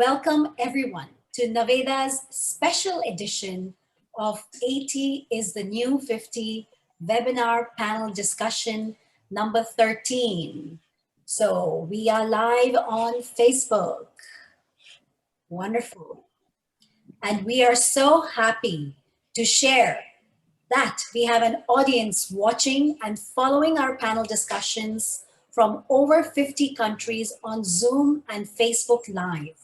welcome everyone to Naveda's special edition of 80 is the New 50 webinar panel discussion number 13. So we are live on Facebook. Wonderful. And we are so happy to share that we have an audience watching and following our panel discussions from over 50 countries on Zoom and Facebook Live.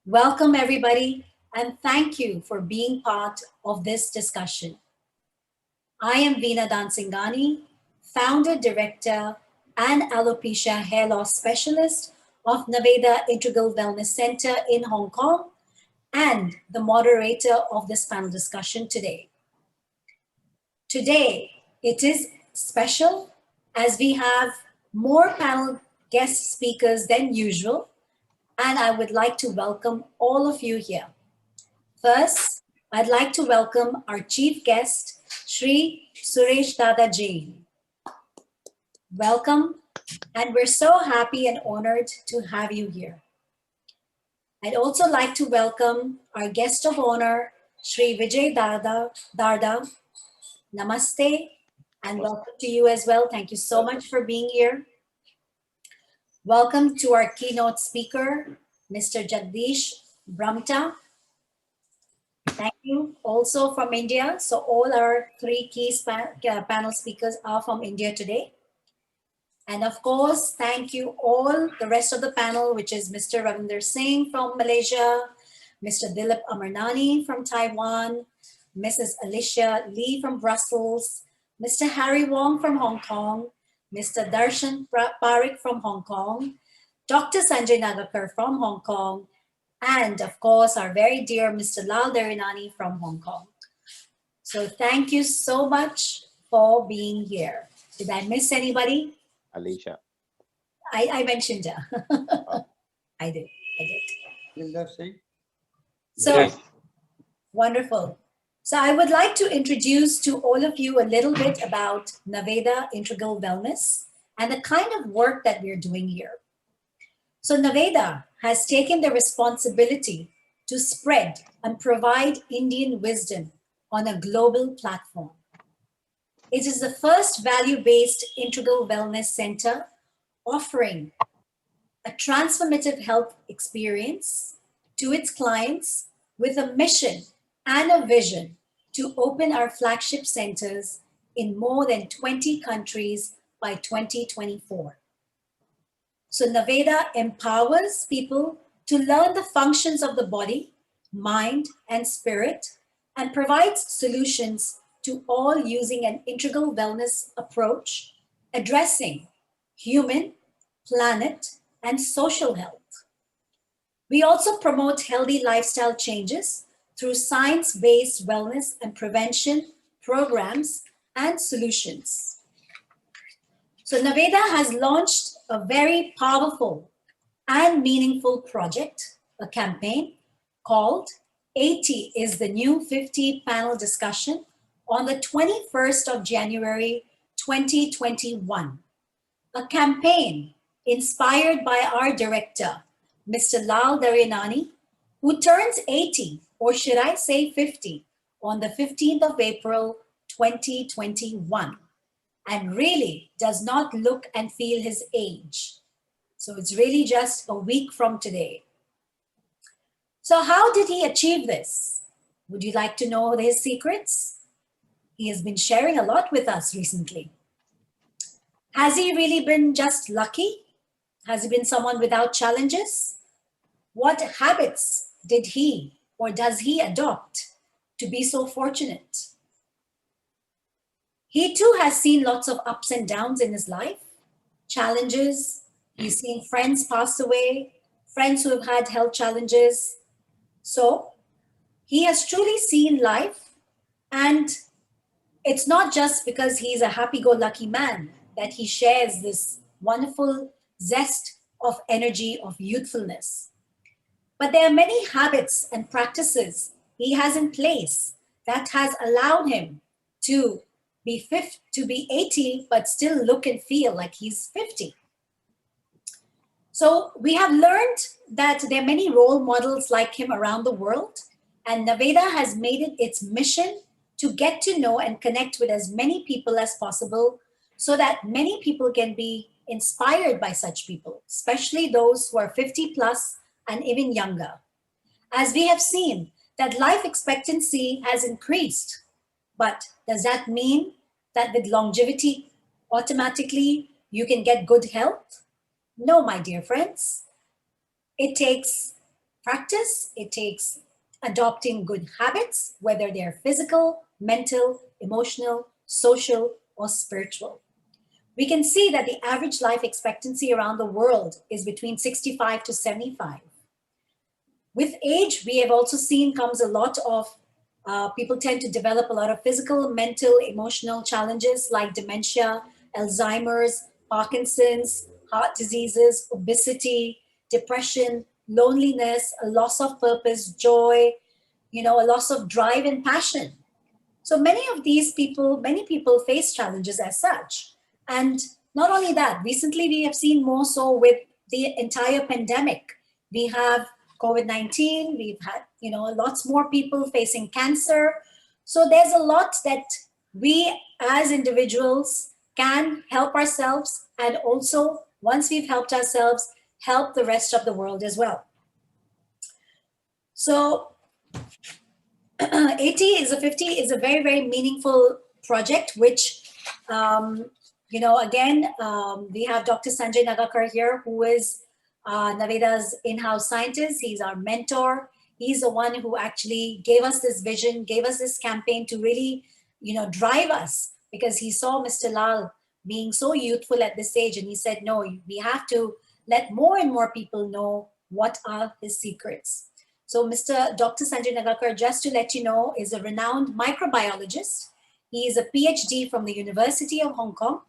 Welcome everybody and thank you for being part of this discussion. I am Veena Dansingani, founder, director, and alopecia hair loss specialist of Naveda Integral Wellness Center in Hong Kong and the moderator of this panel discussion today. Today, it is special as we have more panel guest speakers than usual, and I would like to welcome all of you here. First, I'd like to welcome our chief guest, Shri Suresh Dada Jain. Welcome, and we're so happy and honored to have you here. I'd also like to welcome our guest of honor, Shri Vijay Darda. Namaste, and welcome to you as well. Thank you so much for being here. Welcome to our keynote speaker, Mr. Jagdish Bramta. Thank you, also from India. So all our three key panel speakers are from India today. And of course, thank you all, the rest of the panel, which is Mr. Ravinder Singh from Malaysia, Mr. Dilip Amarnani from Taiwan, Mrs. Alicia Lee from Brussels, Mr. Harry Wong from Hong Kong, Mr. Darshan Parekh from Hong Kong, Dr. Sanjay Nagakar from Hong Kong, and of course, our very dear Mr. Lal Darinani from Hong Kong. So thank you so much for being here. Did I miss anybody? Alicia. I mentioned her. I did. So, Yes. Wonderful. So I would like to introduce to all of you a little bit about Naveda Integral Wellness and the kind of work that we're doing here. So Naveda has taken the responsibility to spread and provide Indian wisdom on a global platform. It is the first value-based integral wellness center offering a transformative health experience to its clients with a mission and a vision to open our flagship centers in more than 20 countries by 2024. So Naveda empowers people to learn the functions of the body, mind, and spirit, and provides solutions to all using an integral wellness approach, addressing human, planet, and social health. We also promote healthy lifestyle changes through science-based wellness and prevention programs and solutions. So Naveda has launched a very powerful and meaningful project, a campaign called 80 is the New 50 panel discussion on the 21st of January, 2021. A campaign inspired by our director, Mr. Lal Darinani, who turns 80, or should I say 50, on the 15th of April, 2021, and really does not look and feel his age. So it's really just a week from today. So how did he achieve this? Would you like to know his secrets? He has been sharing a lot with us recently. Has he really been just lucky? Has he been someone without challenges? What habits did he or does he adopt to be so fortunate? He too has seen lots of ups and downs in his life, challenges. He's seen friends pass away, friends who have had health challenges. So he has truly seen life, and it's not just because he's a happy-go-lucky man that he shares this wonderful zest of energy of youthfulness. But there are many habits and practices he has in place that has allowed him to be 80, but still look and feel like he's 50. So we have learned that there are many role models like him around the world, and Naveda has made it its mission to get to know and connect with as many people as possible so that many people can be inspired by such people, especially those who are 50 plus and even younger. As we have seen, that life expectancy has increased. But does that mean that with longevity, automatically you can get good health? No, my dear friends. It takes practice, it takes adopting good habits, whether they're physical, mental, emotional, social, or spiritual. We can see that the average life expectancy around the world is between 65 to 75. With age, we have also seen comes a lot of people tend to develop a lot of physical, mental, emotional challenges like dementia, Alzheimer's, Parkinson's, heart diseases, obesity, depression, loneliness, a loss of purpose, joy, a loss of drive and passion. So many people face challenges as such. And not only that, recently we have seen more so with the entire pandemic. We have COVID-19, we've had, lots more people facing cancer. So there's a lot that we as individuals can help ourselves. And also, once we've helped ourselves, help the rest of the world as well. So 80 is a 50 is a very, very meaningful project, which, again, we have Dr. Sanjay Nagakar here, who is Naveda's in-house scientist. He's our mentor. He's the one who actually gave us this vision, gave us this campaign to really, drive us, because he saw Mr. Lal being so youthful at this age. And he said, no, we have to let more and more people know what are his secrets. So Mr. Dr. Sanjay Nagakar, just to let you know, is a renowned microbiologist. He is a PhD from the University of Hong Kong.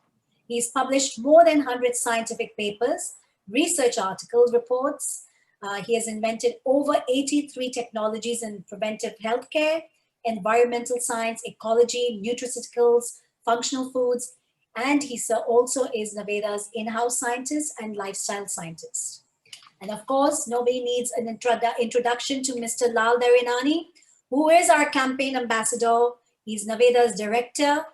He's published more than 100 scientific papers, research articles, reports. He has invented over 83 technologies in preventive healthcare, environmental science, ecology, nutraceuticals, functional foods, and he also is Naveda's in-house scientist and lifestyle scientist. And of course, nobody needs an introduction to Mr. Lal Darinani, who is our campaign ambassador. He's Naveda's director,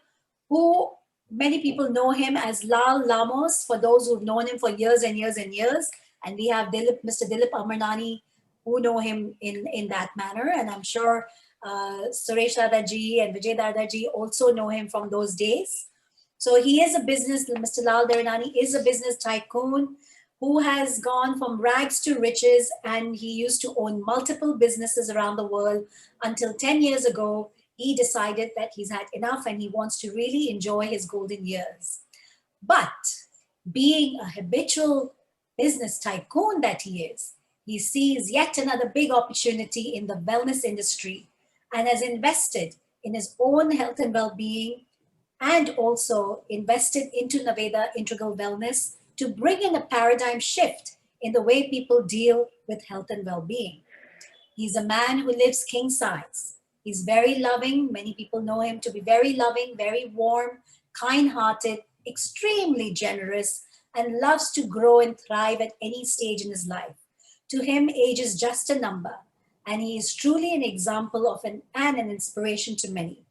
who many people know him as Lal Lamos, for those who've known him for years and years and years. And we have Mr. Dilip Amarnani, who know him in that manner. And I'm sure Suresh Dadaji and Vijay Dadaji also know him from those days. So he is Mr. Lal Darinani is a business tycoon who has gone from rags to riches, and he used to own multiple businesses around the world until 10 years ago. He decided that he's had enough and he wants to really enjoy his golden years. But being a habitual business tycoon that he is, he sees yet another big opportunity in the wellness industry and has invested in his own health and well-being, and also invested into Naveda Integral Wellness to bring in a paradigm shift in the way people deal with health and well-being. He's a man who lives king size. He's very loving. Many people know him to be very loving, very warm, kind-hearted, extremely generous, and loves to grow and thrive at any stage in his life. To him, age is just a number, and he is truly an example of and an inspiration to many.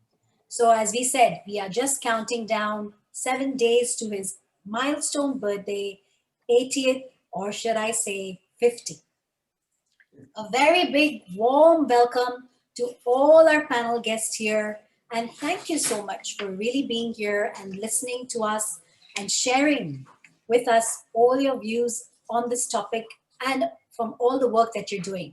So as we said, we are just counting down 7 days to his milestone birthday, 80th, or should I say 50. A very big warm welcome to all our panel guests here. And thank you so much for really being here and listening to us and sharing with us all your views on this topic and from all the work that you're doing.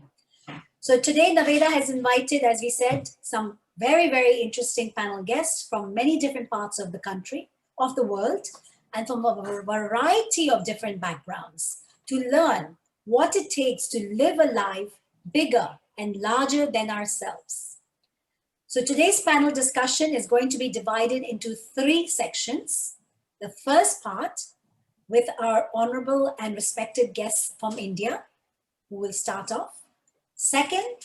So today, Naveda has invited, as we said, some very, very interesting panel guests from many different parts of the country, of the world, and from a variety of different backgrounds to learn what it takes to live a life bigger and larger than ourselves. So today's panel discussion is going to be divided into 3 sections. The first part with our honorable and respected guests from India, who will start off. Second,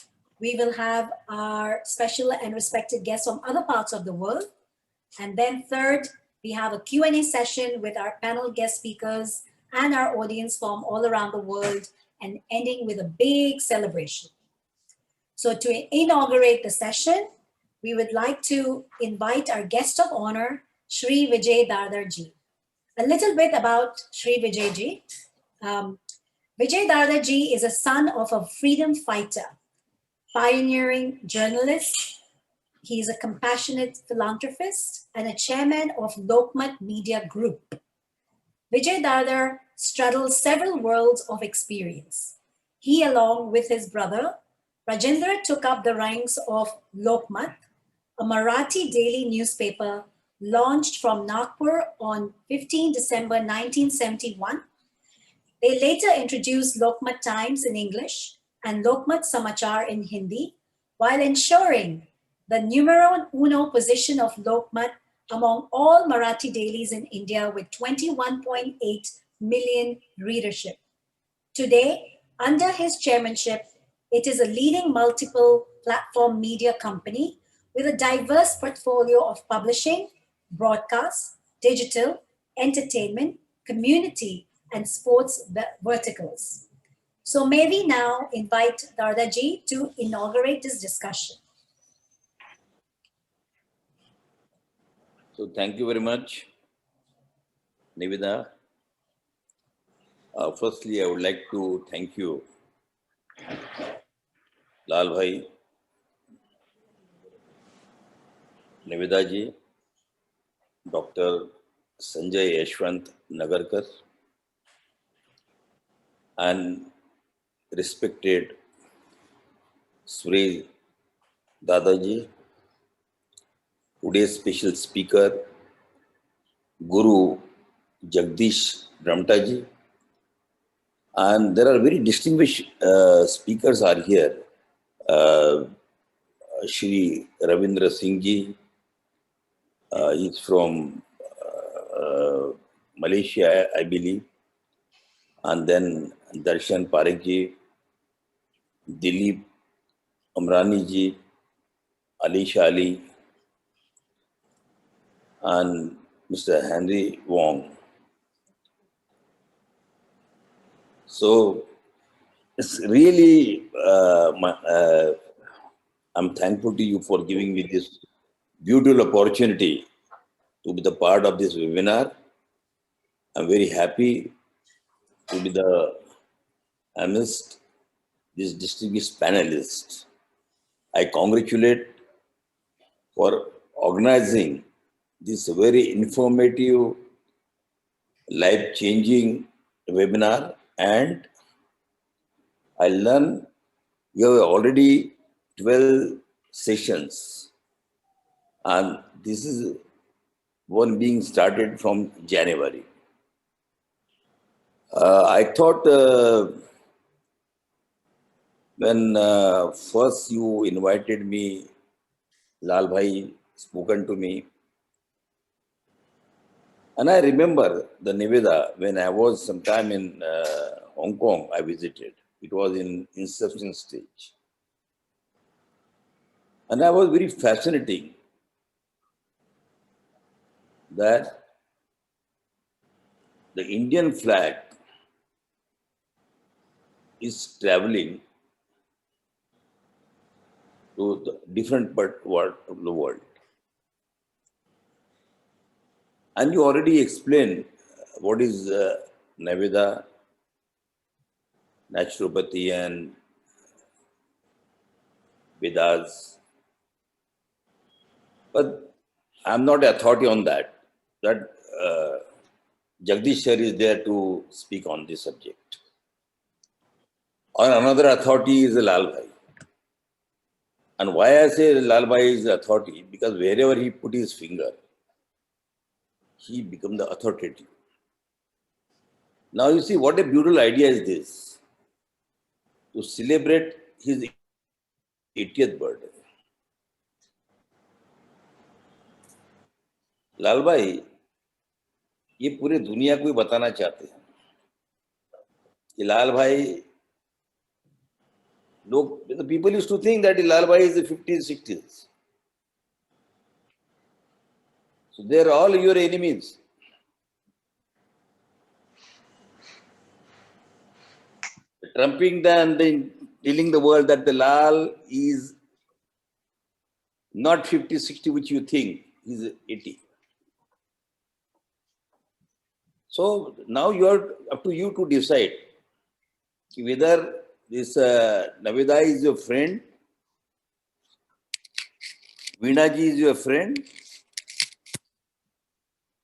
we will have our special and respected guests from other parts of the world. And then third, we have a Q&A session with our panel guest speakers and our audience from all around the world, and ending with a big celebration. So, to inaugurate the session, we would like to invite our guest of honor, Shri Vijay Dardarji. A little bit about Shri Vijayji. Um, Vijay Dardarji is a son of a freedom fighter, pioneering journalist. He is a compassionate philanthropist and a chairman of Lokmat Media Group. Vijay Dadar straddles several worlds of experience. He, along with his brother, Rajendra, took up the ranks of Lokmat, a Marathi daily newspaper launched from Nagpur on 15 December 1971. They later introduced Lokmat Times in English and Lokmat Samachar in Hindi, while ensuring the numero uno position of Lokmat among all Marathi dailies in India with 21.8 million readership. Today, under his chairmanship, it is a leading multiple platform media company with a diverse portfolio of publishing, broadcast, digital, entertainment, community, and sports verticals. So may we now invite Dardaji to inaugurate this discussion. So thank you very much, Niveda. Firstly, I would like to thank you, Lal Bhai, Niveda ji, Dr. Sanjay Yashwant Nagarkar, and respected Sri Dadaji, today's special speaker, Guru Jagdish Ramtaji, and there are very distinguished speakers are here. Shri Ravindra Singh ji, he's from Malaysia, I believe, and then Darshan Parekh ji, Dilip Amrani ji, Alisha Ali, and Mr. Henry Wong. So it's really, I'm thankful to you for giving me this beautiful opportunity to be the part of this webinar. I'm very happy to be amidst these distinguished panelists. I congratulate for organizing this very informative, life-changing webinar, and I learned you have already 12 sessions, and this is one being started from January. I thought when first you invited me, Lal Bhai spoken to me, and I remember the Niveda when I was sometime in Hong Kong, I visited. It was in inception stage. And I was very fascinating that the Indian flag is traveling to the different part of the world. And you already explained what is Naveda, naturopathy, and Vedas. But I'm not an authority on that. That Jagdish sir is there to speak on this subject. Or another authority is Lal Bhai. And why I say Lal Bhai is the authority? Because wherever he put his finger, he become the authoritative. Now you see what a beautiful idea is this. To celebrate his 80th birthday. लाल भाई ये पूरे दुनिया को बताना चाहते हैं कि लाल भाई लोग the people used to think that लाल भाई is the 50s 60s, so they are all your enemies. trumping and then telling the world that the Lal is not 50, 60, which you think, he's 80. So now you are up to you to decide whether this Naveda is your friend, Veena ji is your friend,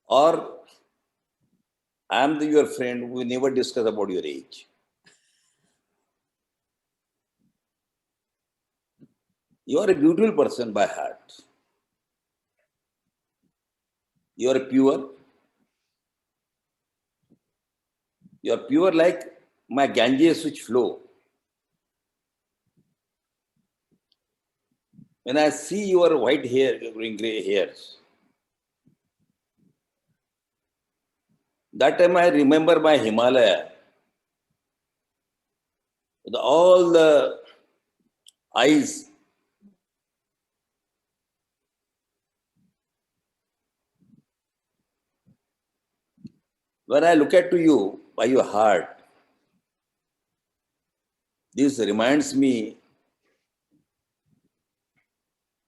or I am your friend who never discuss about your age. You are a beautiful person by heart. You are pure. You are pure like my Ganges which flow. When I see your white hair, gray hairs, that time I remember my Himalaya. With all the eyes. When I look at to you by your heart, this reminds me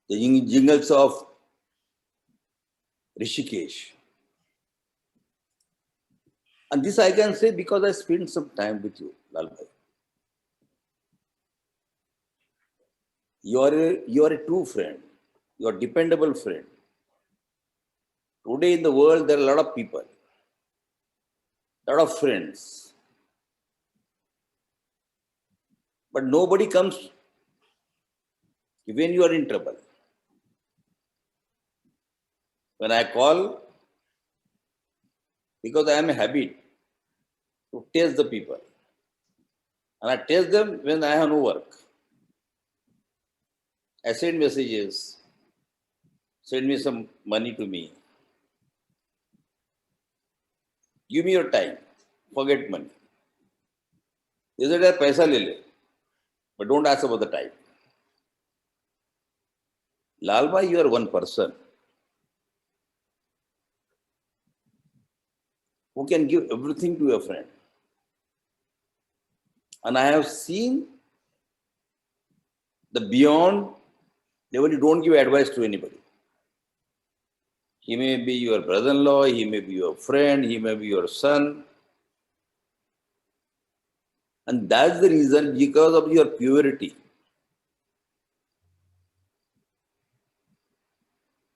the jingles of Rishikesh. And this I can say because I spent some time with you, Lalbhai. You are a true friend. You are a dependable friend. Today in the world, there are a lot of people, a lot of friends. But nobody comes when you are in trouble. When I call, because I am a habit to test the people. And I test them when I have no work. I send messages, send me some money to me. Give me your time, forget money. Is it a paisa lele? But don't ask about the time. Lalbhai, you are one person who can give everything to your friend. And I have seen the beyond level, you don't give advice to anybody. He may be your brother-in-law, he may be your friend, he may be your son. And that's the reason, because of your purity.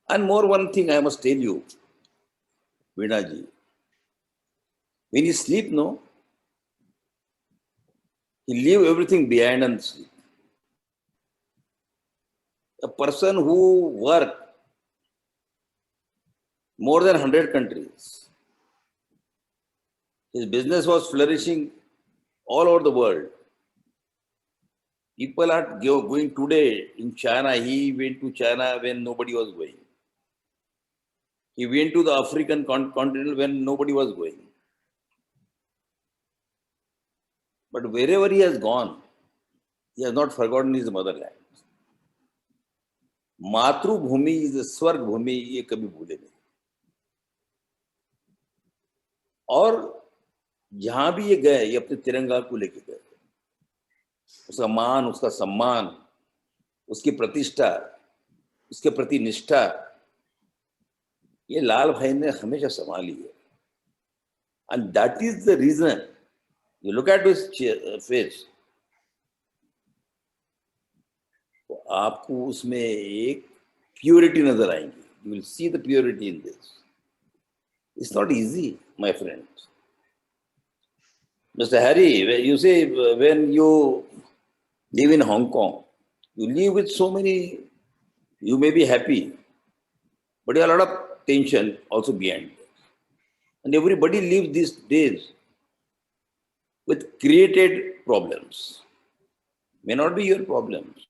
And more one thing I must tell you, Veena ji. When you sleep, no, you leave everything behind and sleep. A person who worked more than 100 countries, his business was flourishing all over the world. People are going today in China. He went to China when nobody was going. He went to the African continent when nobody was going. But wherever he has gone, he has not forgotten his motherland. मातृभूमि is स्वर्ग भूमि, ये कभी भूले नहीं. और जहां भी ये गए, ये अपने तिरंगा को लेके गए. उसका मान, उसका सम्मान, उसकी प्रतिष्ठा, उसके प्रति निष्ठा, ये लाल भाई ने हमेशा संभाली है. And that is the reason you look at his face, तो आपको उसमें एक प्योरिटी नजर आएंगी. You will see the purity in this. It's not easy, my friend. Mr. Harry, you say when you live in Hong Kong, you live with so many, you may be happy, but there are a lot of tension also behind. And everybody lives these days with created problems. May not be your problems.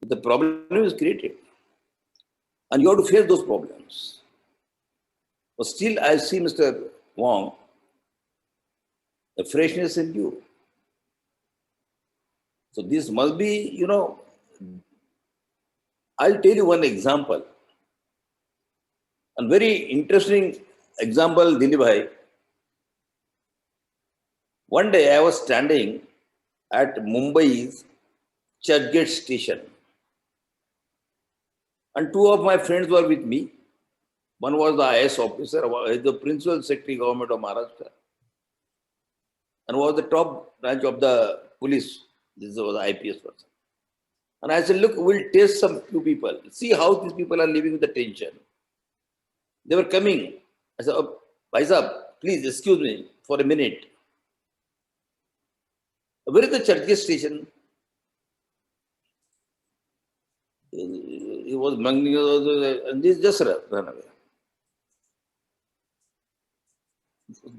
The problem is created. And you have to face those problems. But still, I see, Mr. Wong, the freshness in you. So this must be, I'll tell you one example. A very interesting example, Dilip bhai. One day I was standing at Mumbai's Churchgate station, and two of my friends were with me. One was the IS officer, the Principal Secretary Government of Maharashtra, and was the top branch of the police. This was the IPS person. And I said, look, we'll test some few people, see how these people are living with the tension. They were coming. I said, oh, Bhai Sahab, please excuse me for a minute. Where is the Churchgate station? He was mangling, and this just ran away.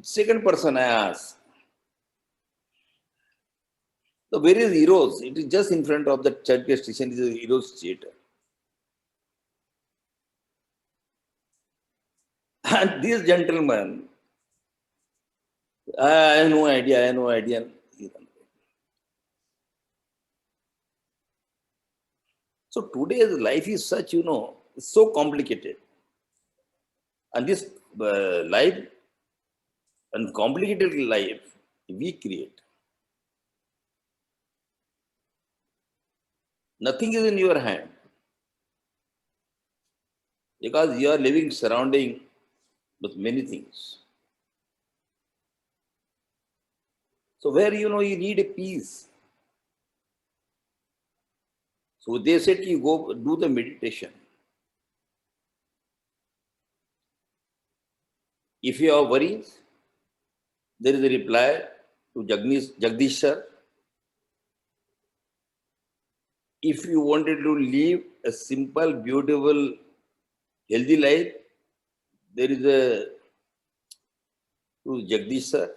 Second person I asked, so where is Heroes? It is just in front of the Churchgate station, is a Heroes theatre. And this gentleman, I have no idea, I have no idea. So today's life is such, so complicated. And this life and complicated life we create. Nothing is in your hand because you are living surrounding with many things. So where you need a peace. So they said you go do the meditation. If you have worries, there is a reply to Jagdish sir. If you wanted to live a simple, beautiful, healthy life, there is a to Jagdish sir.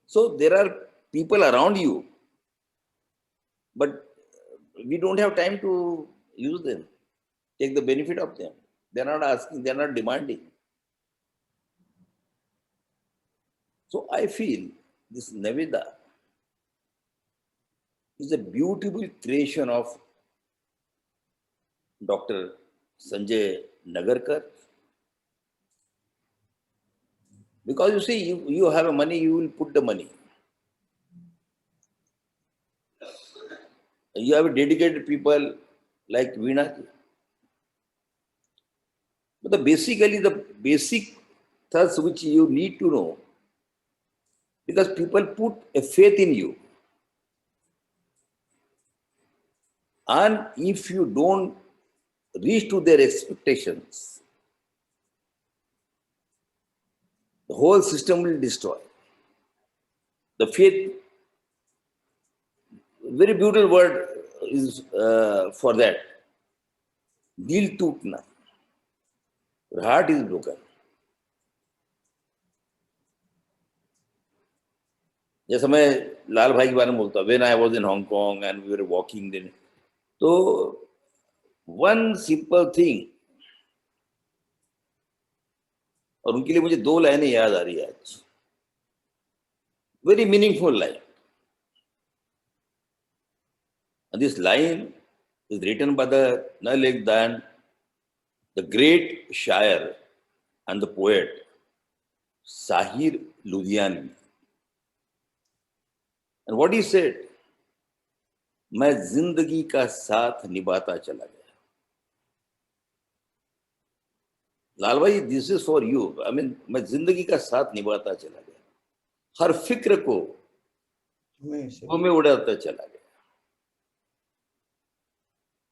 So there are people around you, but we don't have time to use them, take the benefit of them. They're not asking, they're not demanding. So I feel this Naveda is a beautiful creation of Dr. Sanjay Nagarkar. Because you see, you have money, you will put the money. You have dedicated people like Veena. But the basic thoughts which you need to know, because people put a faith in you. And if you don't reach to their expectations, the whole system will destroy. The faith, very beautiful word is for that. Dil tootna. Your heart is broken. जैसे मैं लाल भाई के बारे में बोलता, when I was in Hong Kong and we were walking then, तो one simple thing, और उनके लिए मुझे दो लाइनें याद आ रही है आज, very meaningful line. And this line is written by the none other than the great Shair and the poet Sahir Ludhianvi. And what he said, मैं जिंदगी का साथ निभाता चला गया. लाल भाई, this is for you. I mean, मैं जिंदगी का साथ निभाता चला गया, हर फिक्र को में उड़ाता चला गया,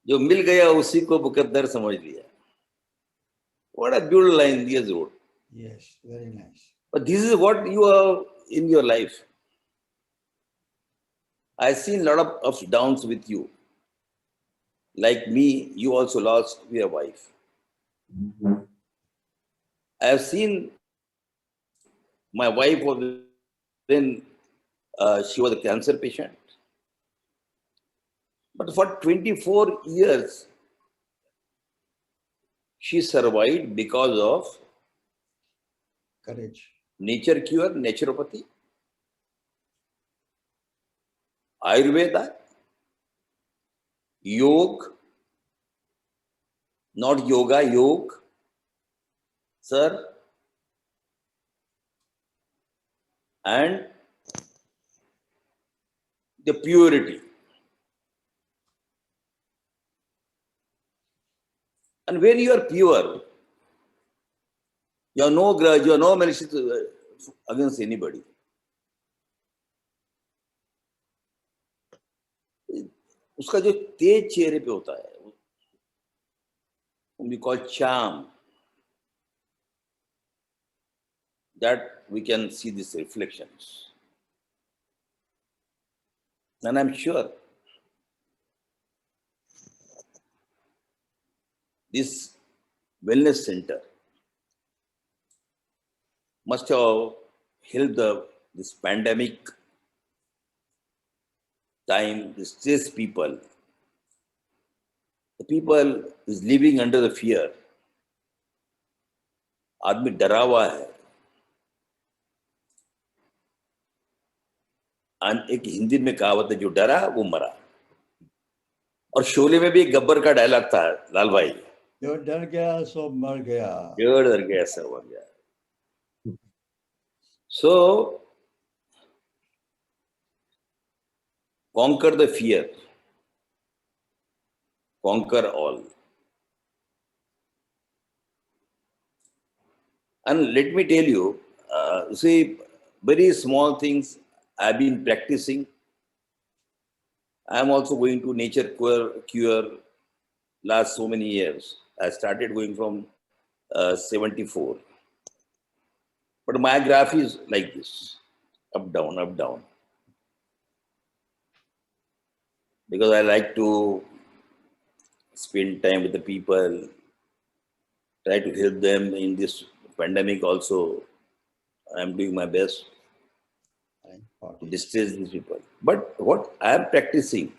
जो मिल गया उसी को मुकद्दर समझ लिया. What a beautiful line he has wrote. Yes, very nice. But this is what you are in your life. I've seen a lot of ups and downs with you. Like me, you also lost your wife. I have seen my wife was when she was a cancer patient. But for 24 years, she survived because of Courage. nature cure, naturopathy, Ayurveda, yoga, not yoga, yoga, sir, and the purity. And when you are pure, you have no grudge, you have no malice against anybody. उसका जो तेज चेहरे पे होता है, we call charm, that we can see these reflections. And I'm sure this wellness center must have helped this pandemic time, the stressed people, the people is living under the fear. आदमी डरा हुआ है. एक हिंदी में कहावत है, जो डरा वो मरा. और शोले में भी एक गब्बर का डायलॉग था, लाल भाई, जो डर गया सो मर गया. जो डर गया सब मर गया. So conquer the fear, conquer all. And let me tell you, see, very small things I've been practicing. I'm also going to nature cure last so many years. I started going from 74. But my graph is like this, up, down, up, down. Because I like to spend time with the people, try to help them in this pandemic also. I'm doing my best to distress these people. But what I am practicing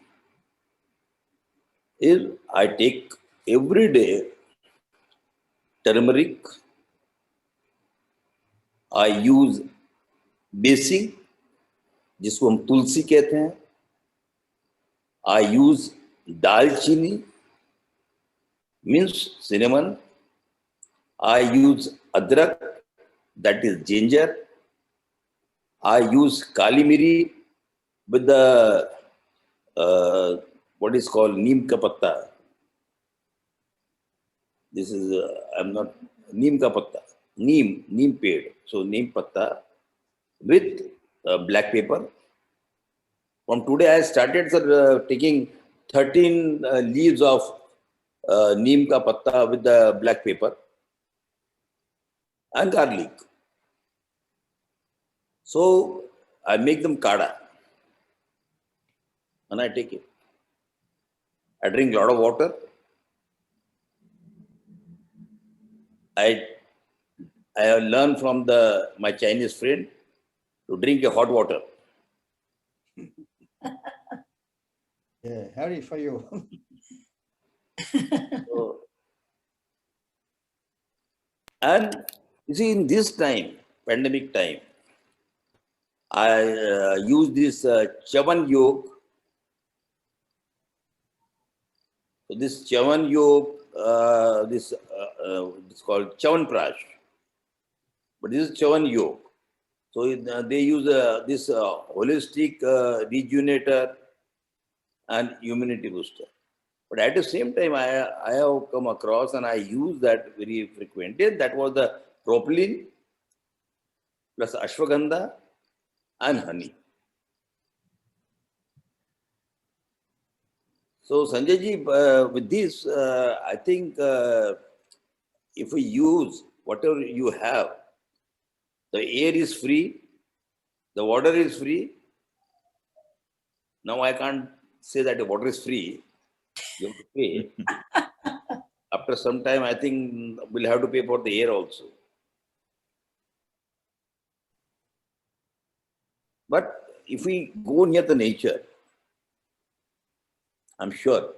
is I take every day turmeric, I use basin जिसको हम तुलसी कहते हैं, I use दालचीनी means cinnamon, I use adrak, that is ginger, I use kali miri with the what is called neem ka patta. This is I'm not neem ka patta, neem ped, so neem patta with black pepper. From today I started taking 13 leaves of neem ka patta with the black pepper and garlic. So I make them kada and I take it. I drink a lot of water. I have learned from my Chinese friend to drink a hot water. Yeah, Harry for you. So, and you see, in this time, pandemic time, I use this Chavan Yog. So this Chavan Yog, it's called Chavan Prash, but this is Chavan Yog. So they use this holistic rejuvenator and immunity booster. But at the same time, I have come across and I use that very frequently. That was the propylene plus ashwagandha and honey. So Sanjay ji, with this, I think if we use whatever you have, the air is free, the water is free. Now I can't say that the water is free. You have to pay. After some time, I think we'll have to pay for the air also. But if we go near the nature, I'm sure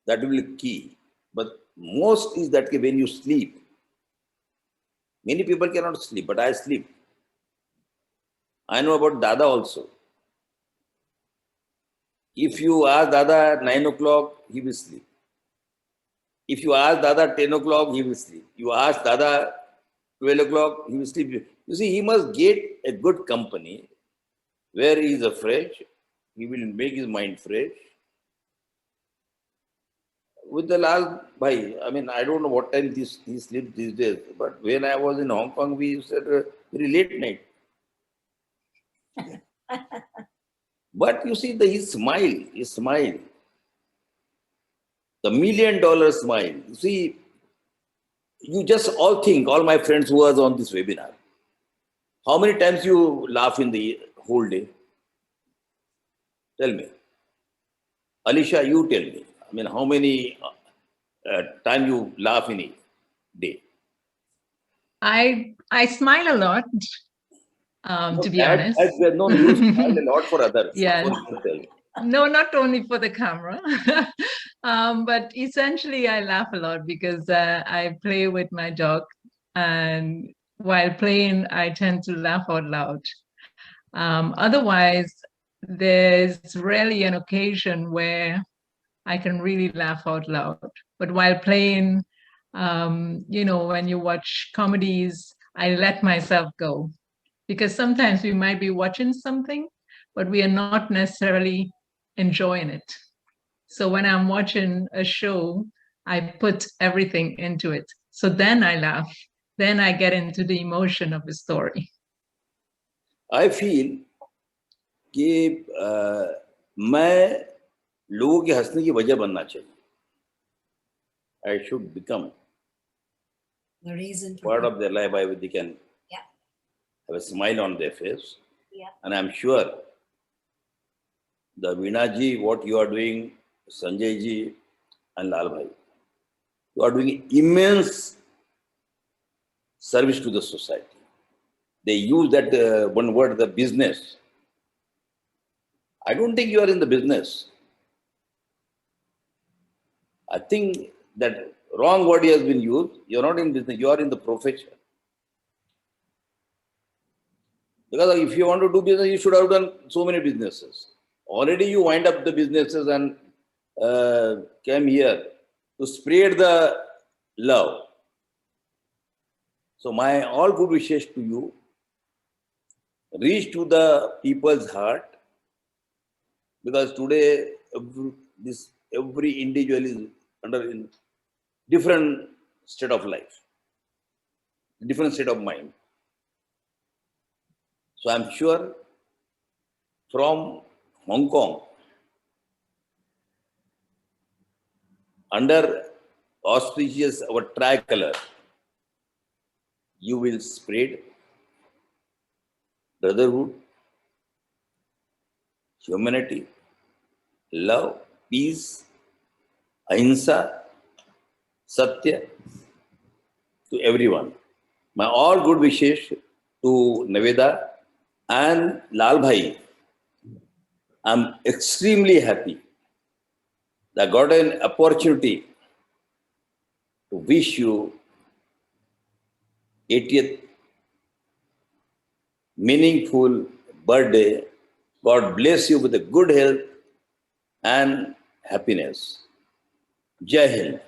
that will be key. But most is that when you sleep, many people cannot sleep, but I sleep. I know about Dada also. If you ask Dada at 9 o'clock, he will sleep. If you ask Dada at 10 o'clock, he will sleep. You ask Dada 12 o'clock, he will sleep. You see, he must get a good company where he is fresh. He will make his mind fresh. With the Lal Bhai, I mean, I don't know what time he sleeps these days, but when I was in Hong Kong, we used to very late night. But you see, his smile, the $1 million smile. You see, you just all think, all my friends who was on this webinar, how many times you laugh in the whole day? Tell me. Alisha, you tell me. I mean, how many time you laugh in a day? I smile a lot, to be honest. No, you smile a lot for others. Yes. For yourself. No, not only for the camera, but essentially I laugh a lot because I play with my dog, and while playing, I tend to laugh out loud. Otherwise, there's rarely an occasion where I can really laugh out loud. But while playing, you know, when you watch comedies, I let myself go, because sometimes we might be watching something, but we are not necessarily enjoying it. So when I'm watching a show, I put everything into it. So then I laugh. Then I get into the emotion of the story. I feel कि मैं लोगों के हंसने की वजह बनना चाहिए. I should become The reason for part of their life. They can have a smile on their face. Yeah. And I'm sure the Veena ji, what you are doing, Sanjay ji and Lal Bhai, you are doing immense service to the society. They use that one word, the business. I don't think you are in the business. I think that wrong word has been used. You're not in business, you are in the profession. Because if you want to do business, you should have done so many businesses. Already you wind up the businesses and came here to spread the love. So my all good wishes to you reach to the people's heart, because today every individual is under in different state of life, different state of mind. So I'm sure from Hong Kong, under auspicious our tricolor, you will spread brotherhood, humanity, love, peace, ahimsa, satya to everyone. My all good wishes to Naveda and Lal Bhai. I'm extremely happy that I got an opportunity to wish you 80th meaningful birthday. God bless you with a good health and happiness. Jai Hind.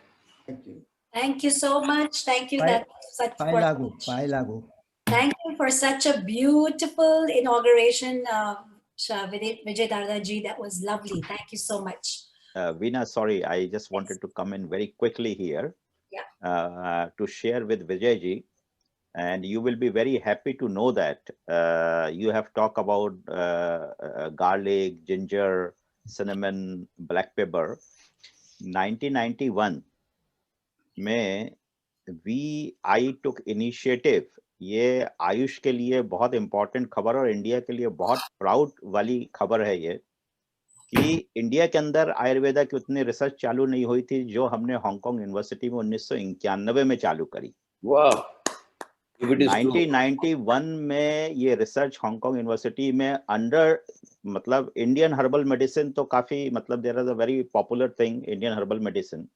Thank you. Thank you so much. Thank you. Bye. For Bye, Lagu. Thank you for such a beautiful inauguration, Vijay Darda ji. That was lovely. Thank you so much. Veena, sorry, I just wanted to come in very quickly here to share with Vijay ji, and you will be very happy to know that you have talked about garlic, ginger, cinnamon, black pepper. 1991 में I took initiative. ये आयुष के लिए बहुत important खबर और India के लिए बहुत प्राउड वाली खबर है ये कि इंडिया के अंदर आयुर्वेदा की उतनी रिसर्च चालू नहीं हुई थी जो हमने हांगकांग यूनिवर्सिटी में 1991 में चालू करी. वाह. 1991 में ये रिसर्च हांगकांग यूनिवर्सिटी में अंडर मतलब इंडियन हर्बल मेडिसिन तो काफी मतलब there is a very popular thing Indian herbal medicine,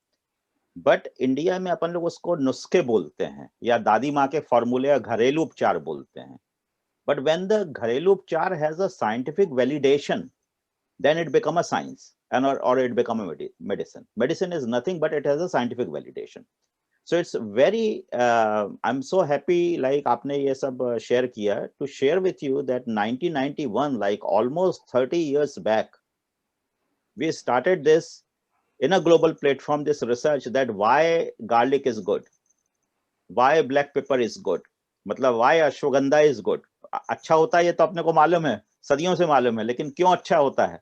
but India में अपन लोग उसको नुस्खे बोलते हैं या दादी माँ के फॉर्मूले या घरेलू उपचार बोलते हैं. बट व्हेन द घरेलू उपचार has a scientific validation, then it become a science and or it become a medicine. Medicine is nothing but it has a scientific validation. So it's very, I'm so happy like आपने ये सब share किया, to share with you that 1991, like almost 30 years back, we started this in a global platform, this research that why garlic is good, why black pepper is good, मतलब why ashwagandha is good. अच्छा होता है ये तो अपने को मालूम है, सदियों से मालूम है, लेकिन क्यों अच्छा होता है?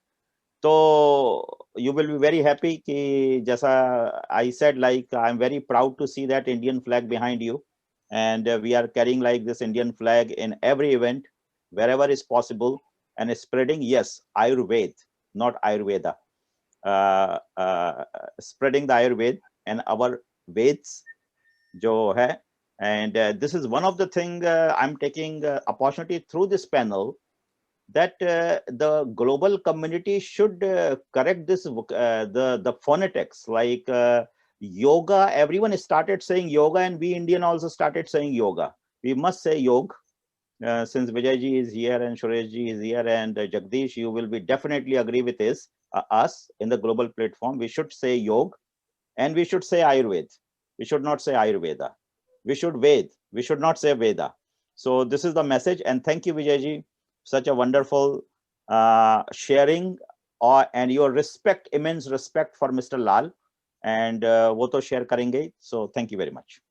तो you will be very happy कि जैसा I said, like I'm very proud to see that Indian flag behind you, and we are carrying like this Indian flag in every event wherever is possible, and spreading, yes, Ayurveda, not Ayurveda, spreading the Ayurveda and our Veds जो है, and this is one of the thing I'm taking opportunity through this panel, that the global community should correct this the phonetics, like yoga. Everyone started saying yoga, and we Indian also started saying yoga. We must say yoga. Since Vijay ji is here and Suresh ji is here and Jagdish, you will be definitely agree with us in the global platform. We should say yoga, and we should say Ayurveda. We should not say Ayurveda. We should Ved. We should not say Veda. So this is the message, and thank you, Vijay ji. Such a wonderful sharing, and your respect, immense respect for Mr. Lal, and वो तो share करेंगे. So thank you very much.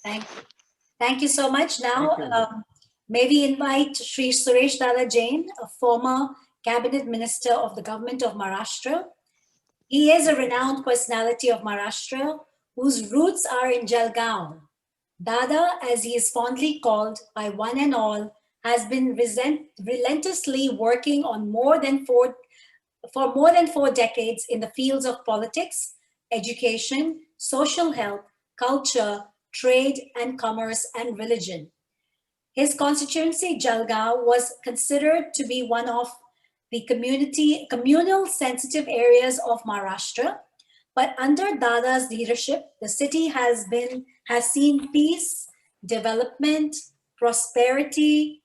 Thank you so much. Now, Thank you. may we invite Sri Suresh Dada Jain, a former cabinet minister of the government of Maharashtra. He is a renowned personality of Maharashtra whose roots are in Jalgaon. Dada, as he is fondly called by one and all, has been relentlessly working on for more than 4 decades in the fields of politics, education, social health, culture, trade and commerce, and religion. His constituency, Jalgaon, was considered to be one of the communal sensitive areas of Maharashtra. But under Dada's leadership, the city has seen peace, development, prosperity,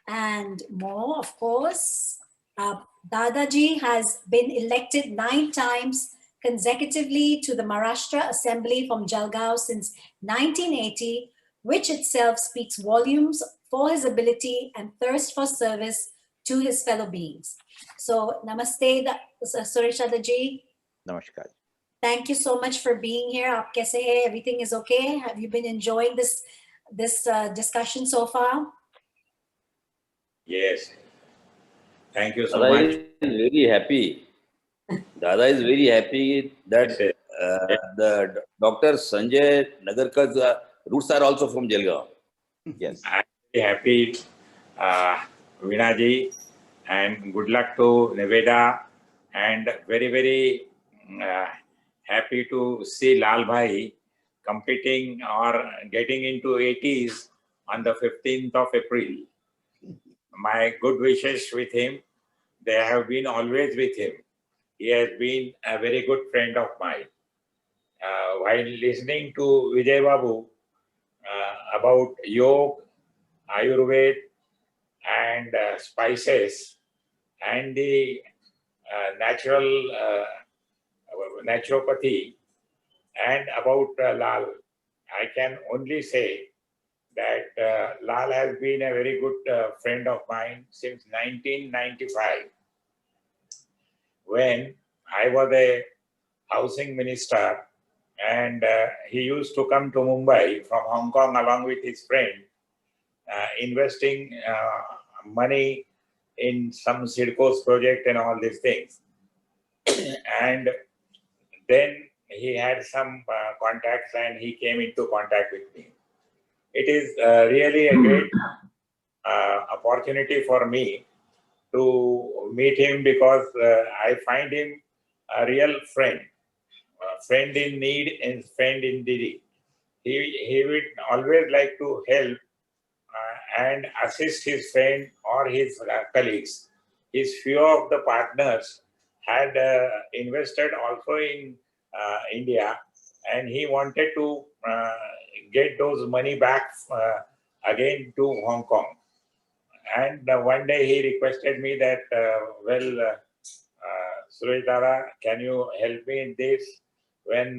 and more, of course. Dadaji has been elected 9 times consecutively to the Maharashtra Assembly from Jalgaon since 1980, which itself speaks volumes for his ability and thirst for service to his fellow beings. So, namaste, Suresh Dadaji. Namaskar. Thank you so much for being here. Aap kaise hai? Everything is okay? Have you been enjoying this discussion so far? Yes. Thank you so Dada much. is very happy. Dada is very happy that the Dr. Sanjay Nagarkar's roots are also from Jalgaon. Yes. I'm very happy, Veena ji, and good luck to Nevada, and very, very happy to see Lal Bhai competing or getting into 80s on the 15th of April. My good wishes with him. They have been always with him. He has been a very good friend of mine. While listening to Vijay Babu about yoga, Ayurveda, and spices, and the naturopathy, and about Lal, I can only say that Lal has been a very good friend of mine since 1995, when I was a housing minister, and he used to come to Mumbai from Hong Kong along with his friend, investing money in some Sidco's project and all these things. And then he had some contacts, and he came into contact with me. It is really a great opportunity for me to meet him, because I find him a real friend, friend in need and friend in need. He would always like to help and assist his friend or his colleagues. His few of the partners had invested also in India, and he wanted to get those money back again to Hong Kong. And one day he requested me that, Suresh Dada, can you help me in this? when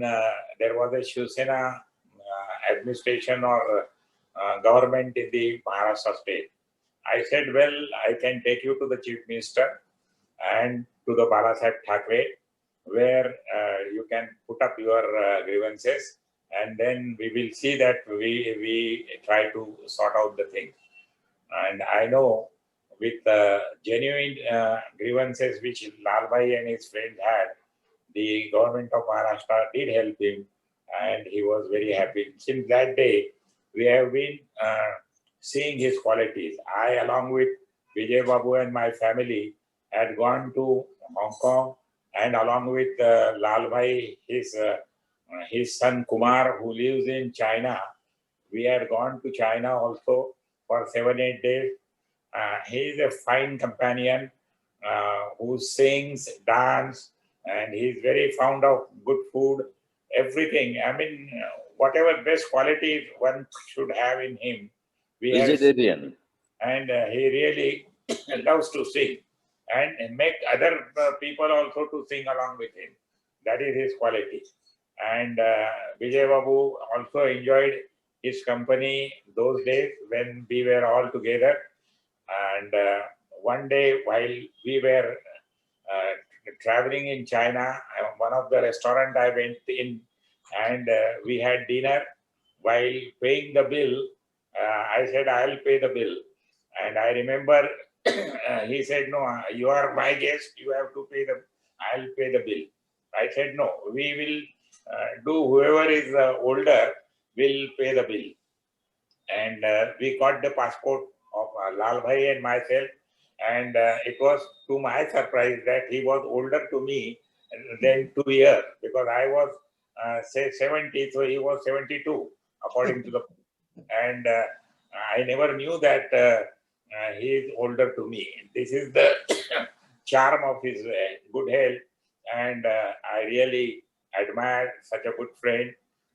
there was a Shiv Sena administration or government in the Maharashtra state. I said, well, I can take you to the Chief Minister and to the Balasaheb Thackeray, where you can put up your grievances, and then we will see that we try to sort out the thing. And I know with genuine grievances which Lal Bhai and his friends had, the government of Maharashtra did help him, and he was very happy. Since that day, we have been seeing his qualities. I, along with Vijay Babu and my family, had gone to Hong Kong, and along with Lal Bhai, his son Kumar, who lives in China, we had gone to China also for 7-8 days. He is a fine companion who sings, dance, and he's very fond of good food, everything. I mean, whatever best qualities one should have in him, we have. Vegetarian. And he really loves to sing and make other people also to sing along with him. That is his quality. And Vijay Babu also enjoyed his company those days when we were all together. And one day while we were traveling in China, one of the restaurants I went in, and we had dinner. While paying the bill, I said, I'll pay the bill. And I remember he said, no, you are my guest, you have to pay I'll pay the bill. I said, no, we will do, whoever is older will pay the bill. And we got the passport of Lal Bhai and myself. And it was to my surprise that he was older to me than 2 years, because I was say 70, so he was 72, according to the. And I never knew that he is older to me. This is the charm of his good health, and I really admire such a good friend.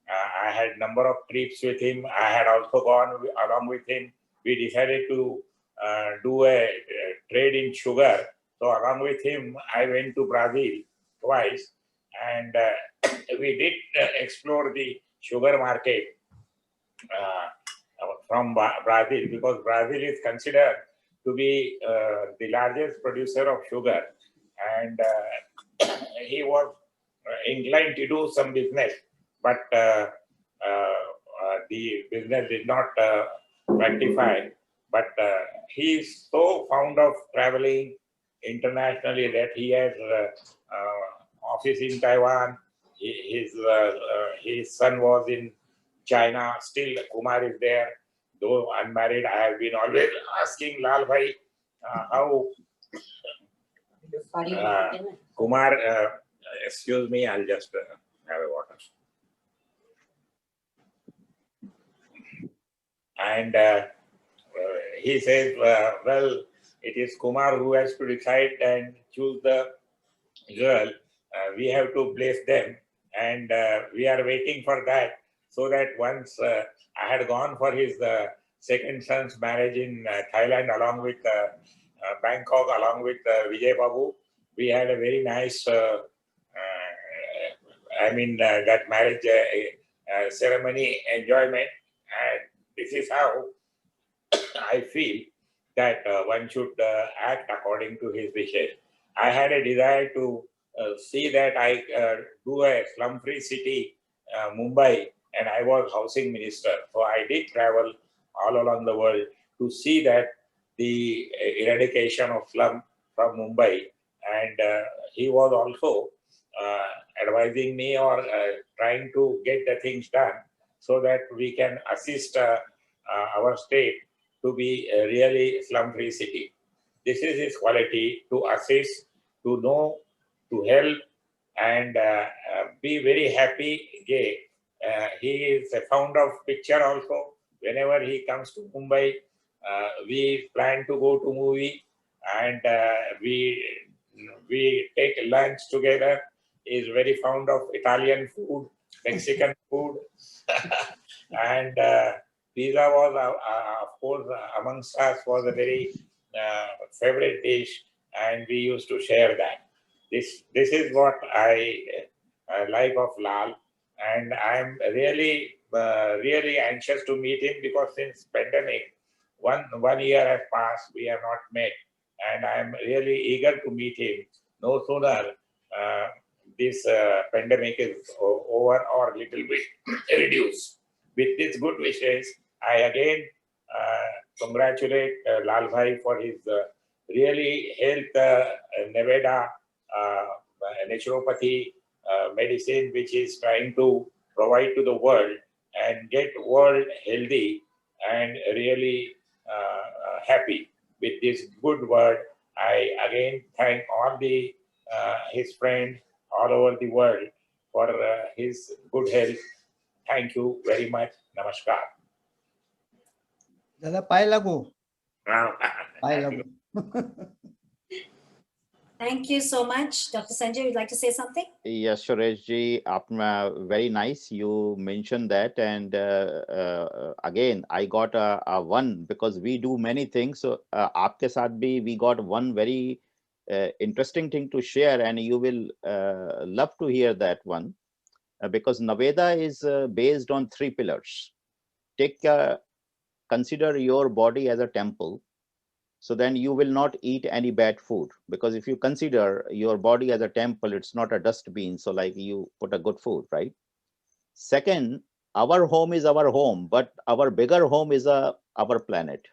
I had number of trips with him. I had also gone along with him. We decided to do a trade in sugar. So along with him, I went to Brazil twice, and we did explore the sugar market from Brazil, because Brazil is considered to be the largest producer of sugar, and he was inclined to do some business, but the business did not rectify. But he is so fond of traveling internationally that he has office in Taiwan. His son was in China. Still, Kumar is there. Though unmarried, I have been always asking Lal Bhai how Kumar. Excuse me, I'll just have a water. And he says, well, it is Kumar who has to decide and choose the girl. We have to place them, and we are waiting for that, so that once I had gone for his second son's marriage in Thailand, along with Bangkok, along with Vijay Babu. We had a very nice, that marriage ceremony enjoyment. And this is how I feel that one should act according to his wishes. I had a desire to see that I do a slum-free city, Mumbai, and I was housing minister. So I did travel all along the world to see that the eradication of slum from Mumbai. And he was also advising me or trying to get the things done so that we can assist our state to be a really slum-free city. This is his quality, to assist, to know, to help, and be very happy, gay. He is a fond of picture also. Whenever he comes to Mumbai, we plan to go to movie, and we take lunch together. He is very fond of Italian food, Mexican food, and pizza was, of course, amongst us was a very favorite dish, and we used to share that. This is what I life of Lal, and I'm really anxious to meet him because since pandemic, one year has passed, we have not met, and I'm really eager to meet him. No sooner this pandemic is over or little bit reduced. With these good wishes, I again congratulate Lal Bhai for his really health Nevada naturopathy medicine, which is trying to provide to the world and get world healthy and really happy with this good word. I again thank all the his friends all over the world for his good health. Thank you very much. Namaskar. दादा पाय लागू पाय Thank you. लागू Thank you so much. Dr. Sanjay, would you like to say something? Yes, Sureshji, very nice. You mentioned that, and again, I got a one because we do many things. So, आपके साथ भी we got one very interesting thing to share, and you will love to hear that one because Naveda is based on 3 pillars. Consider your body as a temple. So then you will not eat any bad food, because if you consider your body as a temple, it's not a dustbin. So like you put a good food, right? Second, our home is our home, but our bigger home is our planet.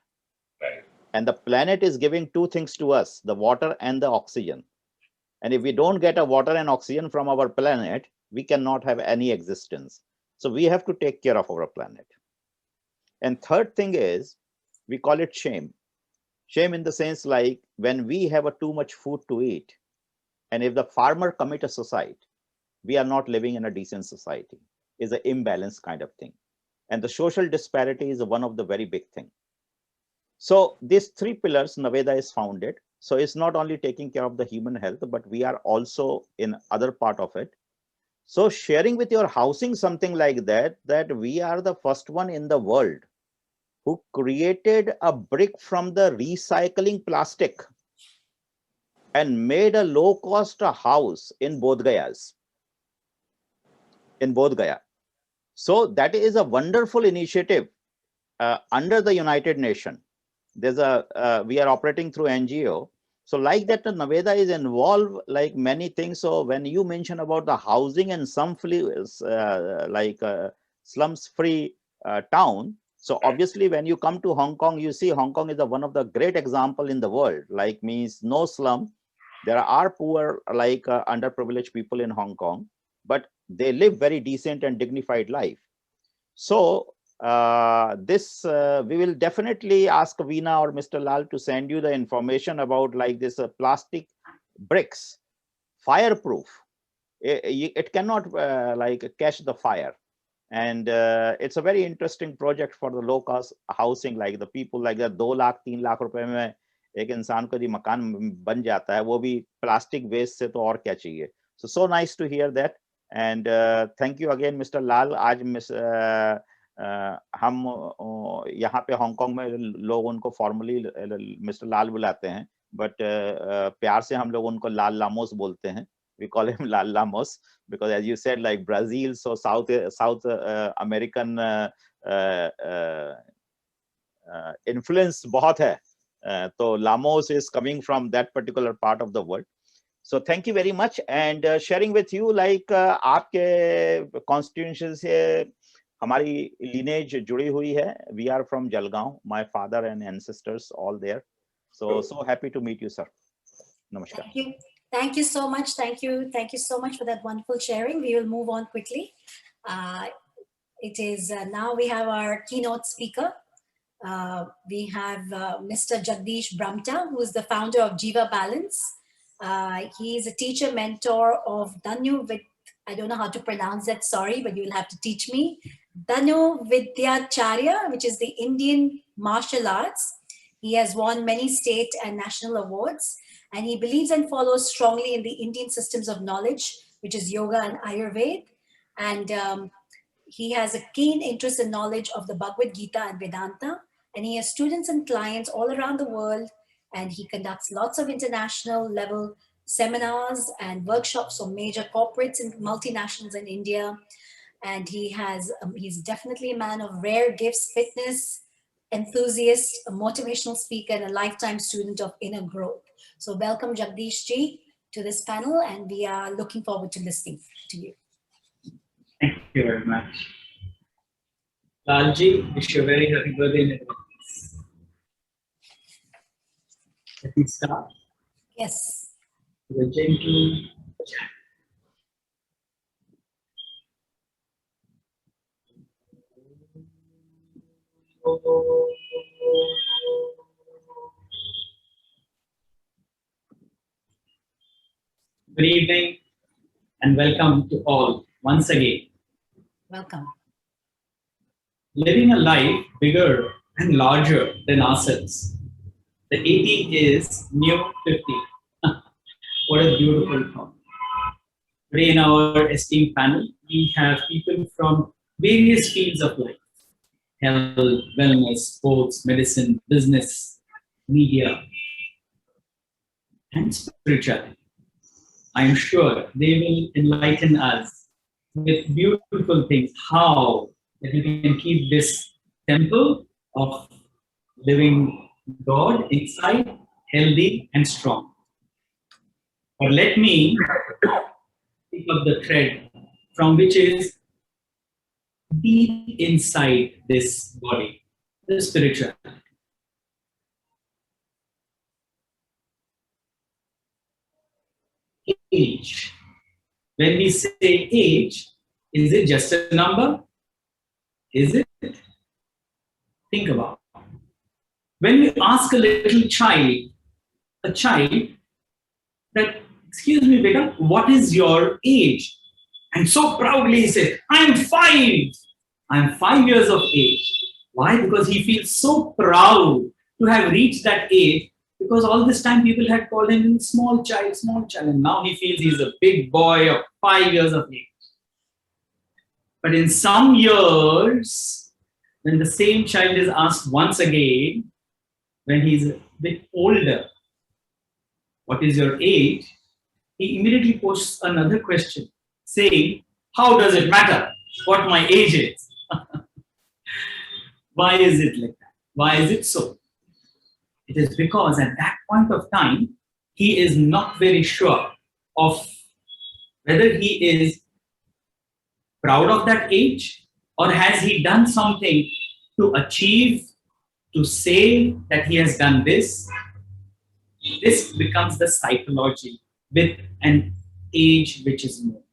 Right. And the planet is giving 2 things to us, the water and the oxygen. And if we don't get a water and oxygen from our planet, we cannot have any existence. So we have to take care of our planet. And third thing is, we call it shame. Shame in the sense like when we have too much food to eat, and if the farmer commit a suicide, we are not living in a decent society. It's an imbalance kind of thing. And the social disparity is one of the very big thing. So these 3 pillars, Naveda is founded. So it's not only taking care of the human health, but we are also in other part of it. So sharing with your housing something like that, that we are the first one in the world who created a brick from the recycling plastic and made a low-cost house in Bodh Gayas. In Bodh Gaya. So that is a wonderful initiative under the United Nations. There's we are operating through NGO. So like that, Naveda is involved like many things. So when you mention about the housing and some slums-free town, so obviously, when you come to Hong Kong, you see Hong Kong is one of the great example in the world, like means no slum. There are poor, like underprivileged people in Hong Kong, but they live very decent and dignified life. So we will definitely ask Veena or Mr. Lal to send you the information about like this plastic bricks, fireproof. It cannot like catch the fire. And it's a very interesting project for the low cost housing, like the people like that 2 lakh 3 lakh रुपए में एक इंसान को यदि मकान बन जाता है, वो भी प्लास्टिक वेस्ट से तो और क्या चाहिए. So nice to hear that. And thank you again, Mr. Lal. आज हम यहाँ पे हांगकांग में लोग उनको फॉर्मली मिस्टर लाल बुलाते हैं, बट प्यार से हम लोग उनको लाल लामोस बोलते हैं. We call him Lal Lamos because, as you said, like Brazil, so South American influence बहुत है. So Lamos is coming from that particular part of the world. So thank you very much, and sharing with you like आपके constituency से हमारी lineage जुड़ी हुई है. We are from Jalgaon. My father and ancestors all there. So happy to meet you, sir. Namaskar. Thank you. Thank you so much. Thank you. Thank you so much for that wonderful sharing. We will move on quickly. It is now we have our keynote speaker. We have Mr. Jagdish Bramta, who is the founder of Jiva Balance. He is a teacher mentor of Dhanyu I don't know how to pronounce that, sorry, but you'll have to teach me. Dhanyu Vidyacharya, which is the Indian martial arts. He has won many state and national awards, and he believes and follows strongly in the Indian systems of knowledge, which is yoga and Ayurveda. And he has a keen interest in knowledge of the Bhagavad Gita and Vedanta, and he has students and clients all around the world, and he conducts lots of international level seminars and workshops for major corporates and multinationals in India. And he's definitely a man of rare gifts, fitness enthusiast, a motivational speaker, and a lifetime student of inner growth. So welcome Jagdish ji to this panel, and we are looking forward to listening to you. Thank you very much. Lalji, wish you a very happy birthday in advance. Let me start. Yes. With a gentle chant. Good evening and welcome to all once again. Welcome. Living a life bigger and larger than ourselves. The 80 is new 50. What a beautiful thought. Today in our esteemed panel, we have people from various fields of life. Health, wellness, sports, medicine, business, media, and spirituality. I am sure they will enlighten us with beautiful things, how that we can keep this temple of living God inside, healthy and strong. But let me pick up the thread from which is deep inside this body, the spirituality. Age. When we say age, is it just a number? Is it? Think about it. When we ask a little child, that, excuse me, beta, what is your age? And so proudly he said, I'm 5. I'm 5 years of age. Why? Because he feels so proud to have reached that age, because all this time people had called him small child, and now he feels he's a big boy of 5 years of age. But in some years, when the same child is asked once again, when he's a bit older, what is your age? He immediately posts another question saying, how does it matter what my age is? Why is it like that? Why is it so? It is because at that point of time, he is not very sure of whether he is proud of that age, or has he done something to achieve, to say that he has done this. This becomes the psychology with an age which is more.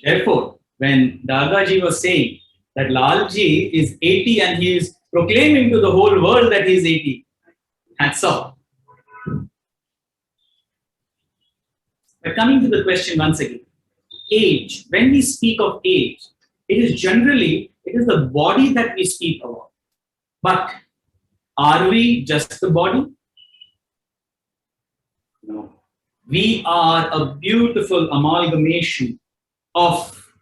Therefore, when Dadaji was saying that Lalji is 80 and he is proclaiming to the whole world that he is 80, hats off. But coming to the question once again, age. When we speak of age, it is the body that we speak about. But are we just the body? No. We are a beautiful amalgamation of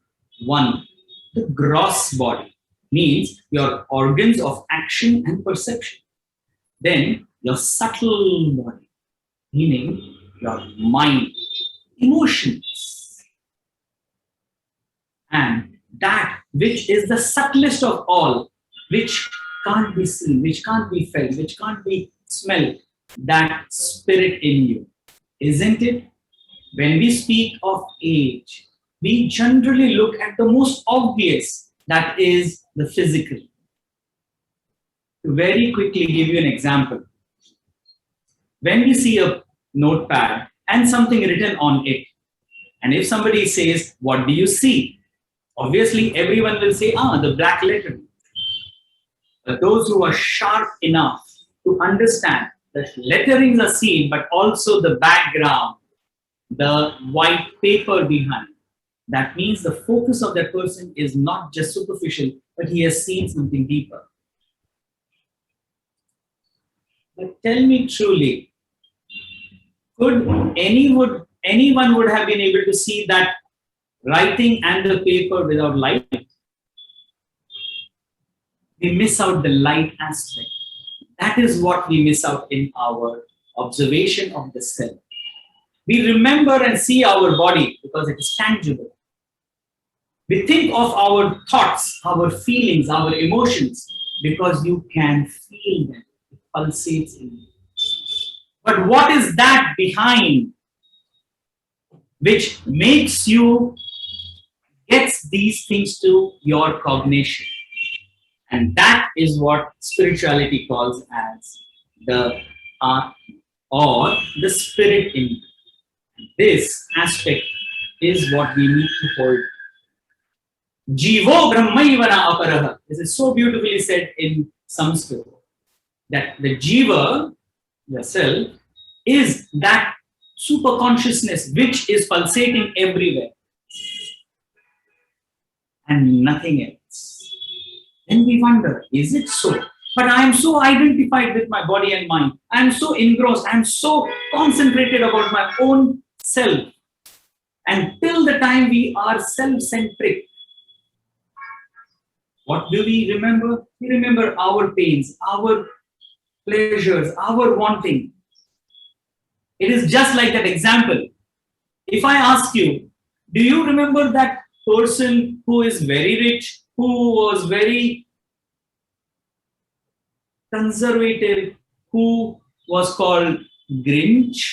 one. The gross body means your organs of action and perception. Then your subtle body, meaning your mind, emotions. And that which is the subtlest of all, which can't be seen, which can't be felt, which can't be smelled, that spirit in you. Isn't it? When we speak of age, we generally look at the most obvious, that is the physical. To very quickly give you an example. When we see a notepad and something written on it, and if somebody says, what do you see? Obviously, everyone will say, the black lettering. But those who are sharp enough to understand that letterings are seen, but also the background, the white paper behind. That means the focus of that person is not just superficial, but he has seen something deeper. But tell me truly, could anyone would have been able to see that writing and the paper without light? We miss out the light aspect. That is what we miss out in our observation of the self. We remember and see our body because it is tangible. We think of our thoughts, our feelings, our emotions because you can feel them. It pulsates in you. But what is that behind which makes you gets these things to your cognition? And that is what spirituality calls as the art or the spirit in you. This aspect is what we need to hold. Jivo Brahmaivana Aparaha. This is so beautifully said in Sanskrit that the Jiva, yourself, is that super consciousness which is pulsating everywhere and nothing else. Then we wonder, is it so? But I am so identified with my body and mind. I am so engrossed. I am so concentrated about my own self. And till the time we are self-centric, what do we remember? We remember our pains, our pleasures, our wanting. It is just like that example. If I ask you, do you remember that person who is very rich, who was very conservative, who was called Grinch?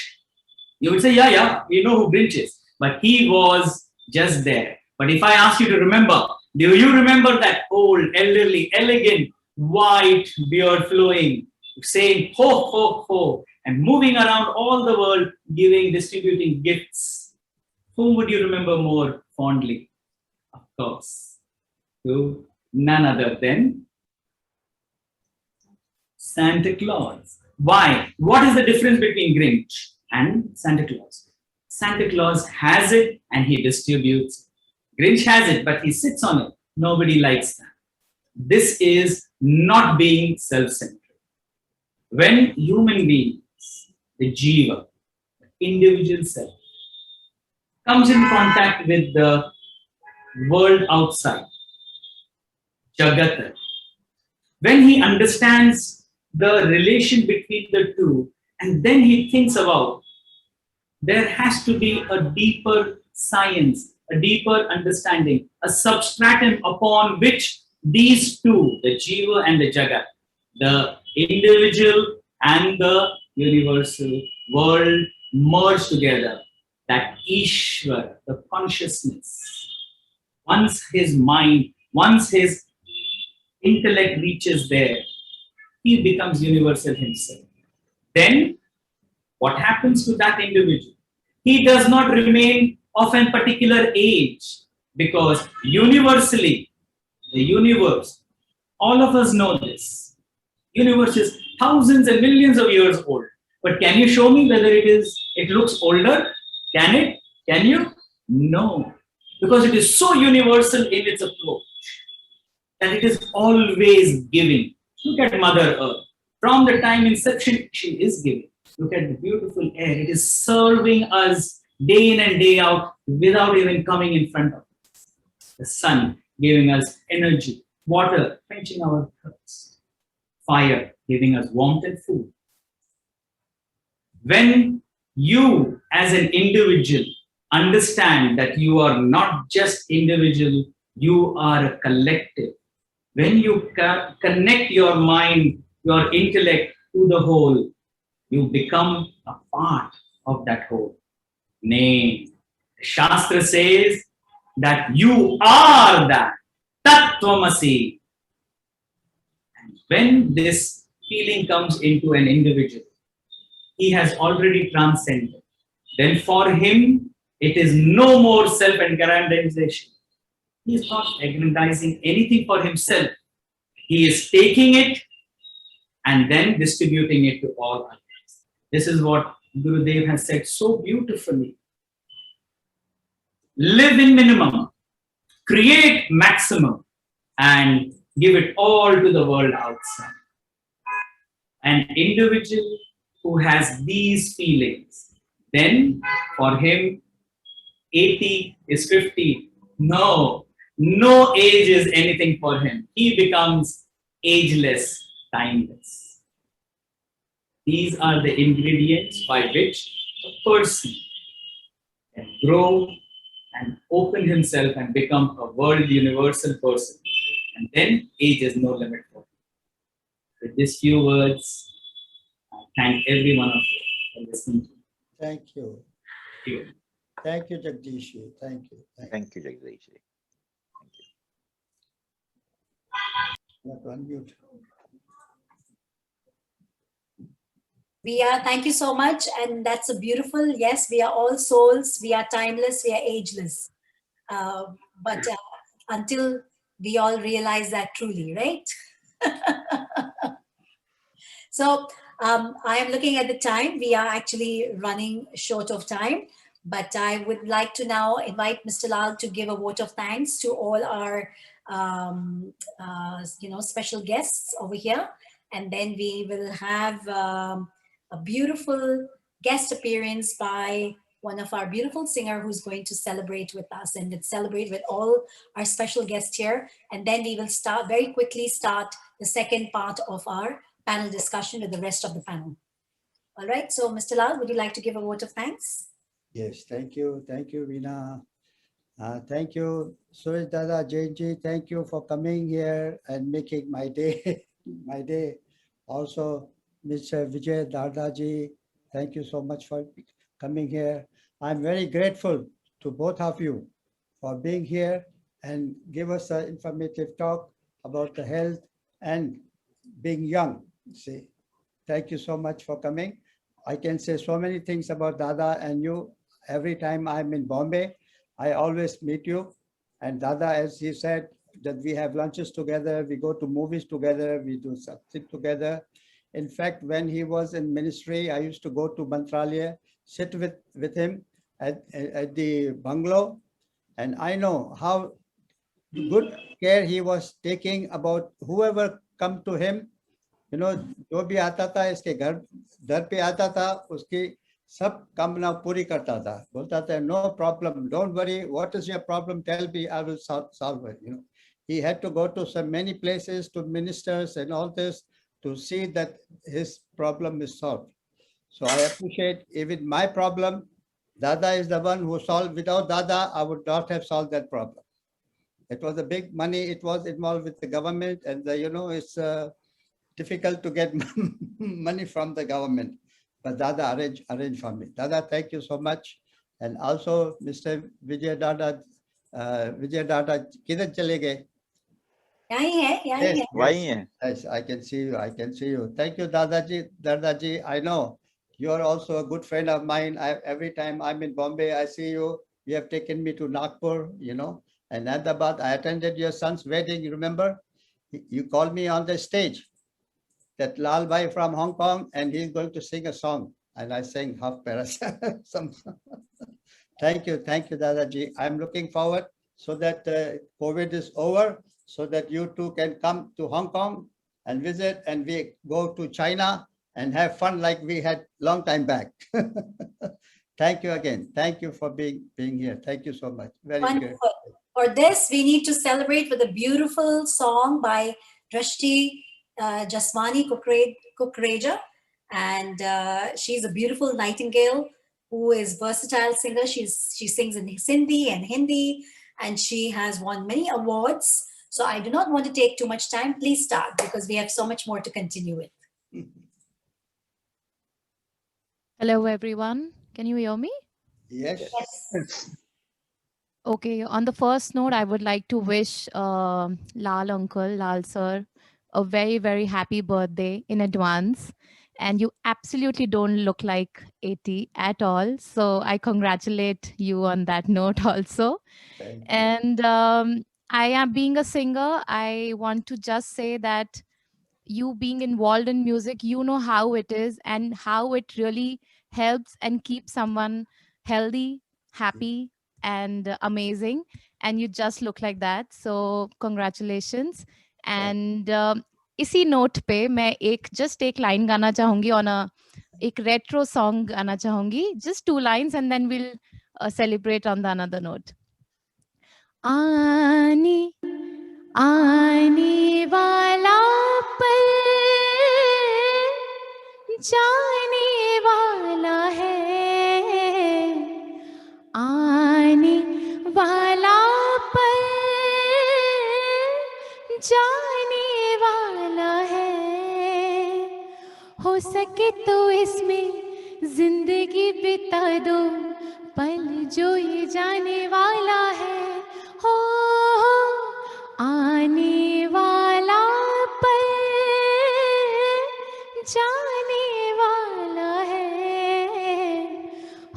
You would say, yeah, we know who Grinch is. But he was just there. But if I ask you to remember, do you remember that old, elderly, elegant, white beard flowing, saying ho, ho, ho, and moving around all the world, distributing gifts? Whom would you remember more fondly? Of course, to none other than Santa Claus. Why? What is the difference between Grinch and Santa Claus? Santa Claus has it and he distributes. Grinch has it, but he sits on it. Nobody likes that. This is not being self-centered. When human beings, the jiva, the individual self, comes in contact with the world outside, Jagata, when he understands the relation between the two, and then he thinks about, there has to be a deeper science, a deeper understanding, a substratum upon which these two, the Jiva and the Jagat, the individual and the universal world, merge together. That Ishvara, the consciousness, once his mind, once his intellect reaches there, he becomes universal himself. Then what happens to that individual? He does not remain of a particular age, because universally, the universe, all of us know this, universe is thousands and millions of years old. But can you show me whether it looks older? Can it? Can you? No. Because it is so universal in its approach that it is always giving. Look at Mother Earth. From the time inception, she is giving. Look at the beautiful air. It is serving us day in and day out without even coming in front of us. The sun giving us energy. Water quenching our thirst. Fire giving us warmth and food. When you as an individual understand that you are not just individual, you are a collective. When you connect your mind, your intellect to the whole, you become a part of that whole. Nay, Shastra says that you are that. Tattvamasi. And when this feeling comes into an individual, he has already transcended. Then for him, it is no more self-aggrandization. He is not aggrandizing anything for himself. He is taking it and then distributing it to all others. This is what Gurudev has said so beautifully. Live in minimum, create maximum, and give it all to the world outside. An individual who has these feelings, then for him, 80 is 50. No age is anything for him. He becomes ageless, timeless. These are the ingredients by which a person can grow and open himself and become a world universal person. And then age is no limit for him. With these few words, I thank every one of you for listening to me. Thank you. Thank you. Thank you, Jagdish. Thank you. Thank you, Jagdish. Thank you. You have to unmute. Thank you so much. And that's a beautiful, yes, we are all souls, we are timeless, we are ageless. But until we all realize that truly, right? So I am looking at the time. We are actually running short of time, but I would like to now invite Mr. Lal to give a vote of thanks to all our special guests over here. And then we will have a beautiful guest appearance by one of our beautiful singer who's going to celebrate with us and celebrate with all our special guests here. And then we will very quickly start the second part of our panel discussion with the rest of the panel. All right, so Mr. Lal, would you like to give a vote of thanks? Yes, thank you. Thank you, Veena. Thank you, Suresh Dada, Jainji. Thank you for coming here and making my day. My day. Also, Mr. Vijay Dadaji, thank you so much for coming here. I'm very grateful to both of you for being here and give us an informative talk about the health and being young. See, thank you so much for coming. I can say so many things about Dada and you. Every time I'm in Bombay, I always meet you. And Dada, as he said, that we have lunches together, we go to movies together, we do something together. In fact, when he was in ministry, I used to go to Mantralaya, sit with him at the bungalow. And I know how good care he was taking about whoever come to him. You know, जो भी आता था इसके घर पे आता था, उसकी सब कामना पूरी करता था. बोलता था, no problem, don't worry, what is your problem, tell me, I will solve it. You know, he had to go to so many places, to ministers and all this, to see that his problem is solved. So I appreciate even my problem. Dada is the one who solved. Without Dada, I would not have solved that problem. It was a big money. It was involved with the government, and it's difficult to get money from the government. But Dada arranged for me. Dada, thank you so much. And also, Mr. Vijay Dada, किधर चले गए? यहीं है. Yes, I can see you. I can see you. Thank you, Dadaji. I know you're also a good friend of mine. Every time I'm in Bombay, I see you. You have taken me to Nagpur, and Ahmedabad. I attended your son's wedding. You remember? You called me on the stage. That Lal Bhai from Hong Kong, and he's going to sing a song. And I sang half paras. Thank you, Dadaji. I'm looking forward so that COVID is over, so that you two can come to Hong Kong and visit, and we go to China and have fun like we had long time back. Thank you again. Thank you for being here. Thank you so much. Very Wonderful. good. For this, we need to celebrate with a beautiful song by Drashti Jaswani Kukreja, and she's a beautiful nightingale who is versatile singer. She sings in Sindhi and Hindi, and she has won many awards. So I do not want to take too much time. Please start, because we have so much more to continue with. Hello, everyone. Can you hear me? Yes. Okay. On the first note, I would like to wish Lal uncle, Lal sir, a very, very happy birthday in advance. And you absolutely don't look like 80 at all. So I congratulate you on that note also. And I am being a singer. I want to just say that you being involved in music, you know how it is and how it really helps and keeps someone healthy, happy, and amazing. And you just look like that. So congratulations. And इसी note पे मैं just एक line गाना चाहूंगी on एक retro song गाना चाहूंगी, just 2 lines, and then we'll celebrate on the another note. आने वाला पल जाने वाला है, हो सके तो इसमें जिंदगी बिता दो, पल जो ये जाने वाला है, हो आने वाला पल जाने वाला है।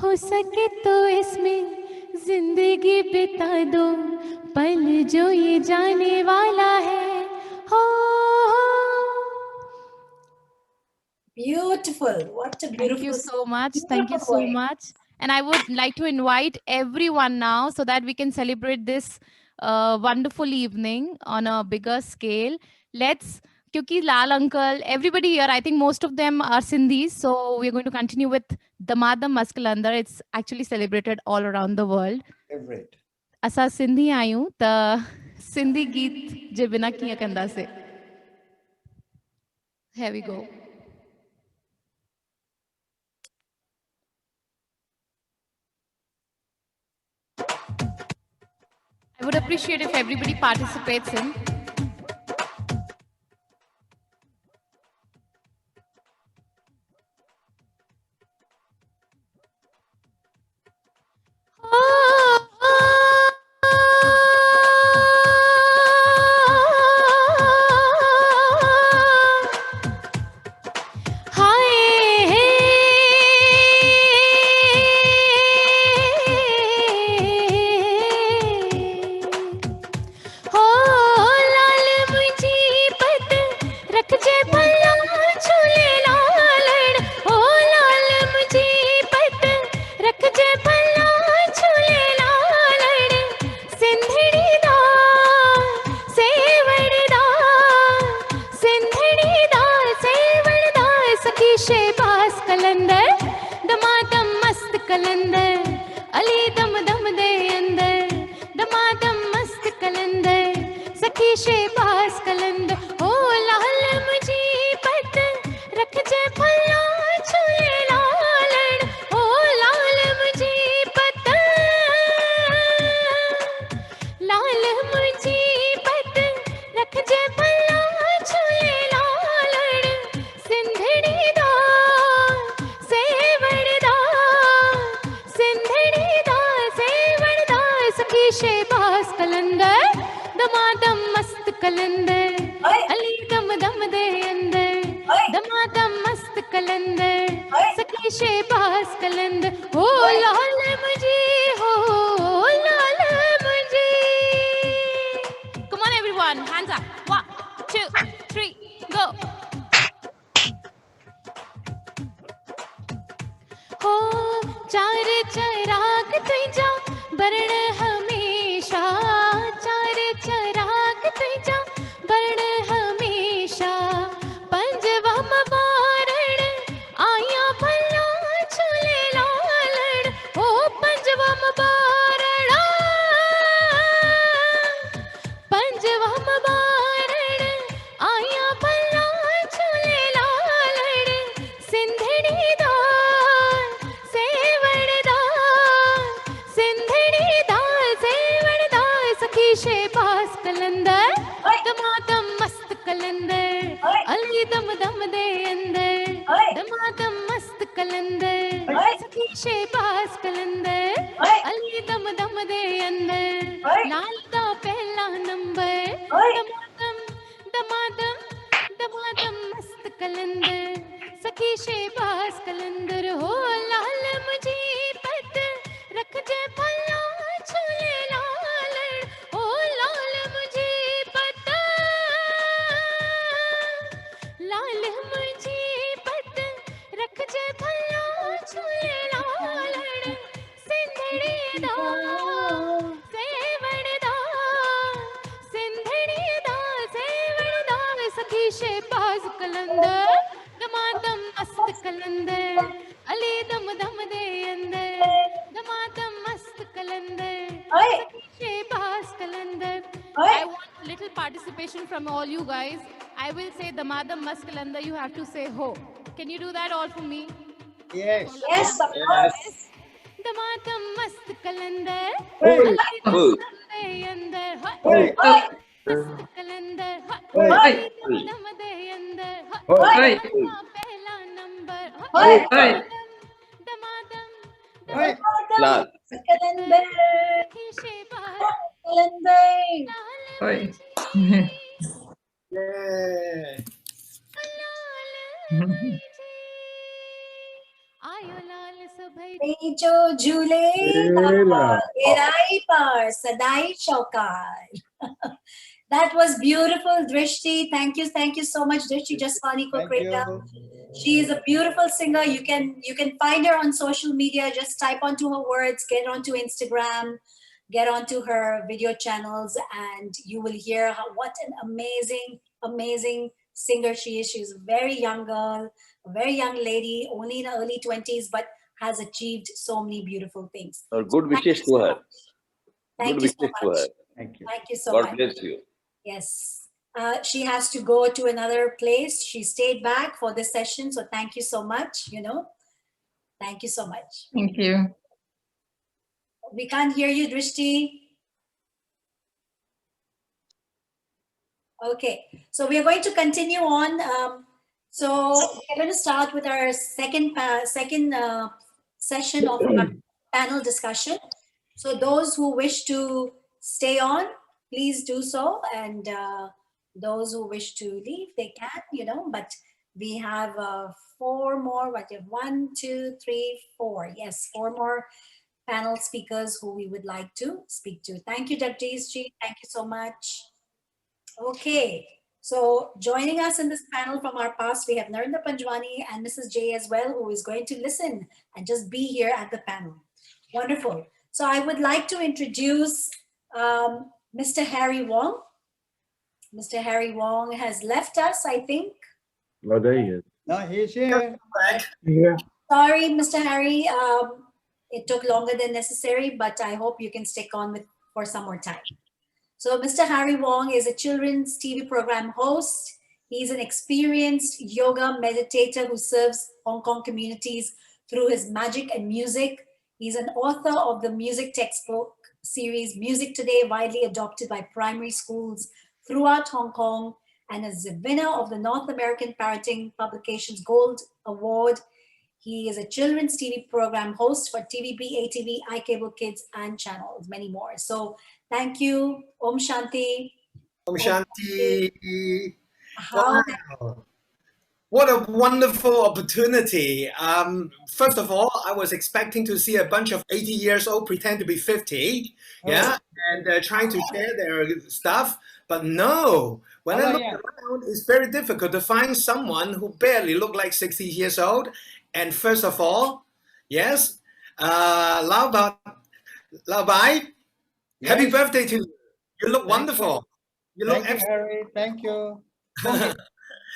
हो सके तो इसमें जिंदगी बिता दो, पल जो ये जाने वाला है, हो। Beautiful. What a beautiful. Thank you so much. Thank you so much. And I would like to invite everyone now so that we can celebrate this wonderful evening on a bigger scale. Let's, kyunki Lal uncle, everybody here, I think most of them are Sindhis. So we're going to continue with Damadam Maskalandar. It's actually celebrated all around the world. Favorite. Asa Sindhi ayu, the Sindhi geet je bina kiya kanda se. Here we go. I would appreciate if everybody participates in. Maskalandar, you have to say ho. Can you do that all for me? Yes. Yes, of course. Damadam mast kalandar. Mast kalandar. Hoy! Hoy. Hoy. Lal. Sa kalendar. Kalendar. Hoy. Yeah. जो झूले एराई par sadai chaukar. That was beautiful, Drishti. Thank you so much, Drishti Jaswani Thank Kokreta. you. She is a beautiful singer. You can find her on social media. Just type onto her words, get onto Instagram, get onto her video channels, and you will hear what an amazing singer she is. She's a very young girl, a very young lady, only in her early 20s, but has achieved so many beautiful things. Good wishes to her. Thank Good you so wishes to much. her. Thank you. Thank you so God much. bless you. Yes. She has to go to another place. She stayed back for this session. So thank you so much. Thank you so much. Thank you. We can't hear you, Drishti. Okay. So we are going to continue on. So we're going to start with our second session of our panel discussion. So those who wish to stay on, please do so. And those who wish to leave, they can, but we have 4 more, what you have, 1, 2, 3, 4. Yes, 4 more panel speakers who we would like to speak to. Thank you, Jagdish ji. Thank you so much. Okay, so joining us in this panel from our past, we have Narendra Panjwani and Mrs. J as well, who is going to listen and just be here at the panel. Wonderful. So I would like to introduce Mr. Harry Wong. Mr. Harry Wong has left us, I think. Oh, there he is. No, he's here. Yeah. Sorry, Mr. Harry. It took longer than necessary, but I hope you can stick on for some more time. So Mr. Harry Wong is a children's TV program host. He's an experienced yoga meditator who serves Hong Kong communities through his magic and music. He's an author of the music textbook series Music Today, widely adopted by primary schools throughout Hong Kong, and is the winner of the North American Parenting Publications Gold Award. He is a children's TV program host for TVB, ATV, iCable Kids, and channels, many more. So thank you. Om Shanti. Om Shanti. How Wow. What a wonderful opportunity. First of all, I was expecting to see a bunch of 80 years old pretend to be 50, yeah, and trying to share their stuff. But no, when I look around, it's very difficult to find someone who barely look like 60 years old. And first of all, yes, Lao Bai, happy birthday to you. You look wonderful. You look Thank you, Harry. Thank you.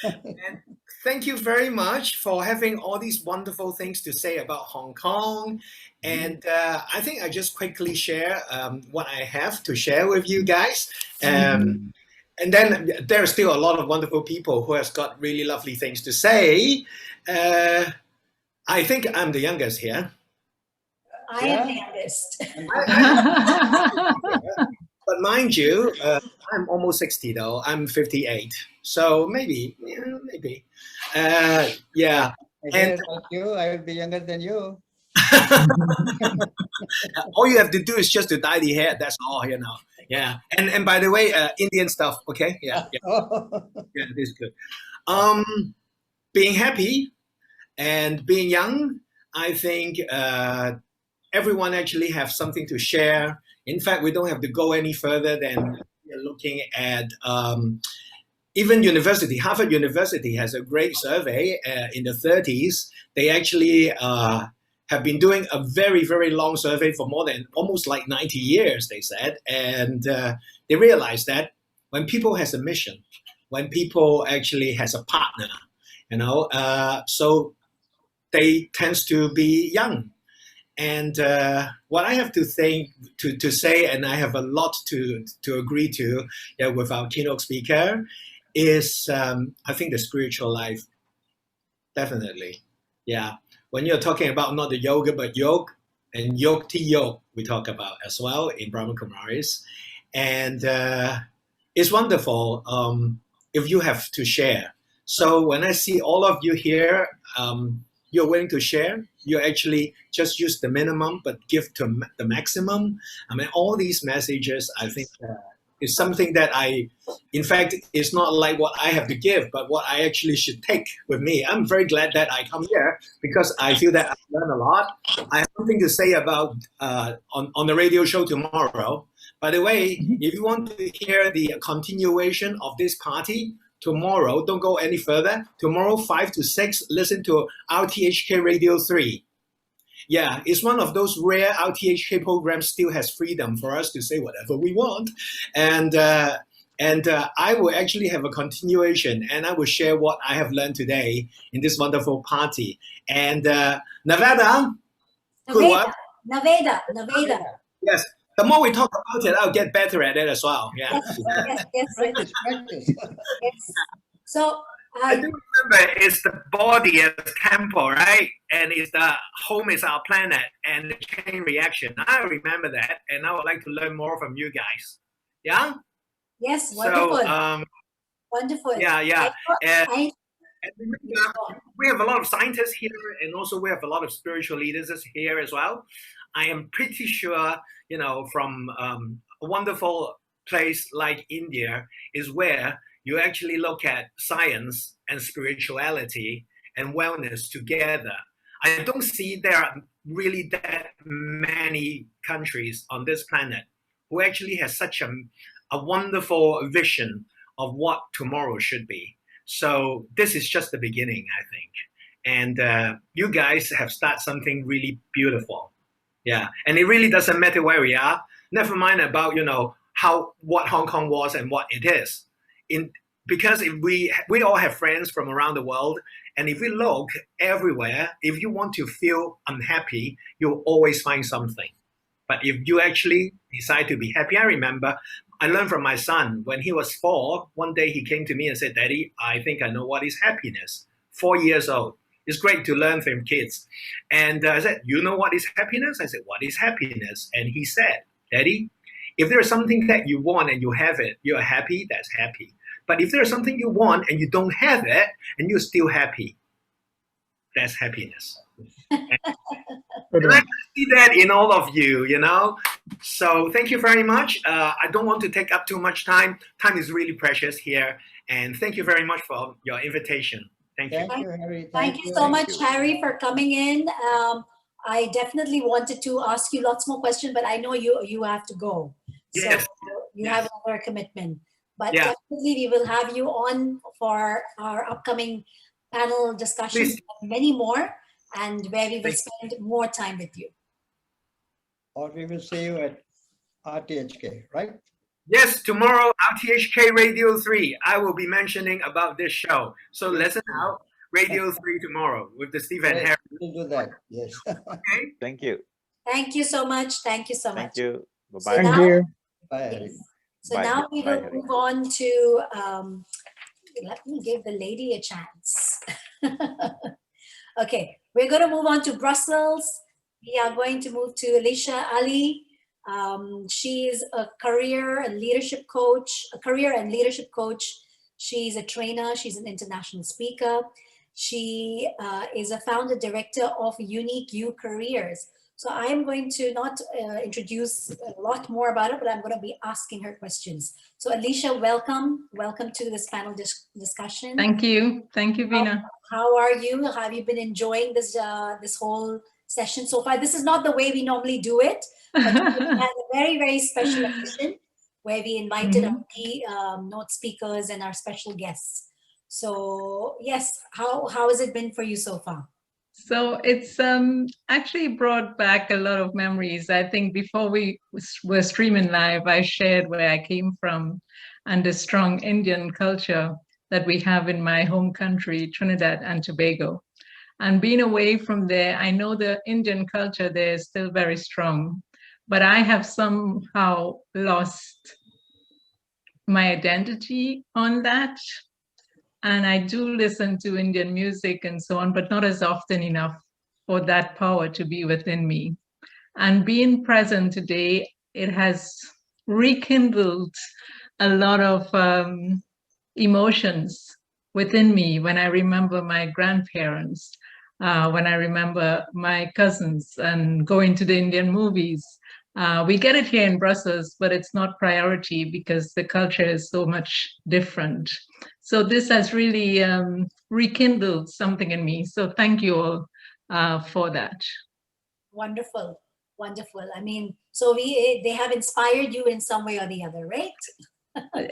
And thank you very much for having all these wonderful things to say about Hong Kong. And I think I just quickly share what I have to share with you guys. And then there are still a lot of wonderful people who has got really lovely things to say. I think I'm the youngest here. I am the youngest. But mind you, I'm almost 60 though. I'm 58. So maybe. Yeah. And thank you. I will be younger than you. All you have to do is just to dye the hair. That's all, Yeah. And by the way, Indian stuff. Okay. Yeah. Yeah, this is good. Being happy and being young, I think everyone actually have something to share. In fact, we don't have to go any further than looking at even university. Harvard University has a great survey in the 30s. They actually have been doing a very, very long survey for more than almost like 90 years, they said. And they realized that when people has a mission, when people actually has a partner, so they tends to be young. And what I have to say, and I have a lot to agree to with our keynote speaker, is I think the spiritual life, definitely. Yeah. When you're talking about not the yoga, but yog, and yog ti yog, we talk about as well in Brahma Kumaris. And it's wonderful if you have to share. So when I see all of you here, you're willing to share. You actually just use the minimum, but give to the maximum. I mean, all these messages, I think, is something that in fact, it's not like what I have to give, but what I actually should take with me. I'm very glad that I come here because I feel that I learn a lot. I have something to say about on the radio show tomorrow. By the way, if you want to hear the continuation of this party, tomorrow, don't go any further. Tomorrow, 5 to 6, listen to RTHK Radio 3. Yeah, it's one of those rare RTHK programs still has freedom for us to say whatever we want. And I will actually have a continuation and I will share what I have learned today in this wonderful party. And Nevada. Naveda. Yes. The more we talk about it, I'll get better at it as well. Yeah. Yes. Practice. Yes. So I do remember it's the body as temple, right? And it's the home is our planet and the chain reaction. I remember that, and I would like to learn more from you guys. Yeah. Yes. Wonderful. So, wonderful. Yeah. And we have a lot of scientists here, and also we have a lot of spiritual leaders here as well. I am pretty sure, from a wonderful place like India is where you actually look at science and spirituality and wellness together. I don't see there are really that many countries on this planet who actually has such a wonderful vision of what tomorrow should be. So this is just the beginning, I think. And you guys have started something really beautiful. Yeah, and it really doesn't matter where we are. Never mind about what Hong Kong was and what it is. Because if we all have friends from around the world, and if we look everywhere, if you want to feel unhappy, you'll always find something. But if you actually decide to be happy, I remember I learned from my son when he was 4. One day he came to me and said, "Daddy, I think I know what is happiness." 4 years old. It's great to learn from kids. And I said, "You know what is happiness?" I said, "What is happiness?" And he said, "Daddy, if there's something that you want and you have it, you're happy, that's happy. But if there's something you want and you don't have it and you're still happy, that's happiness." And I see that in all of you, So thank you very much. I don't want to take up too much time. Time is really precious here. And thank you very much for your invitation. Thank you. Thank you, Harry. Thank you so much, Harry, for coming in. I definitely wanted to ask you lots more questions, but I know you have to go. Yes. So you have another commitment. But Yeah. definitely we will have you on for our upcoming panel discussions, and many more, and where we will spend more time with you. Or we will see you at RTHK, right? Yes, tomorrow, RTHK Radio 3, I will be mentioning about this show. So listen out, Radio 3 tomorrow with the Steve and Harry. We'll do that, yes. Okay? Thank you. Thank you so much. Thank you so much. Thank you. So Bye-bye. now- Bye, Harry. Yes. So Bye. now we Bye, will Harry. move on to, let me give the lady a chance. Okay, we're going to move on to Brussels. We are going to move to Alicia Ali. She is a career and leadership coach. She's a trainer. She's an international speaker. She is a founder director of Unique You Careers. So I'm going to not introduce a lot more about it, but I'm going to be asking her questions. So Alicia, welcome. Welcome to this panel discussion. Thank you. Thank you, Veena. How are you? Have you been enjoying this this whole session so far? This is not the way we normally do it, but we had a very, very special edition where we invited our key note speakers and our special guests. So yes, how has it been for you so far? So it's actually brought back a lot of memories. I think before we were streaming live, I shared where I came from and the strong Indian culture that we have in my home country, Trinidad and Tobago. And being away from there, I know the Indian culture there is still very strong, but I have somehow lost my identity on that. And I do listen to Indian music and so on, but not as often enough for that power to be within me. And being present today, it has rekindled a lot of emotions within me when I remember my grandparents when I remember my cousins and going to the Indian movies. We get it here in Brussels, but it's not priority because the culture is so much different. So this has really rekindled something in me. So thank you all for that. Wonderful, wonderful. I mean, so they have inspired you in some way or the other, right?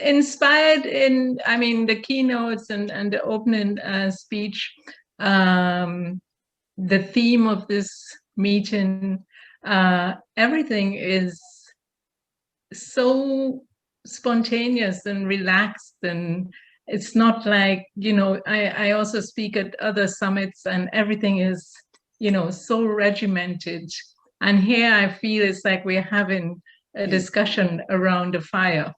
Inspired in, I mean, the keynotes and the opening speech, the theme of this meeting, everything is so spontaneous and relaxed, and it's not like, you know, I also speak at other summits and everything is, you know, so regimented. And here I feel it's like we're having a discussion around a fire,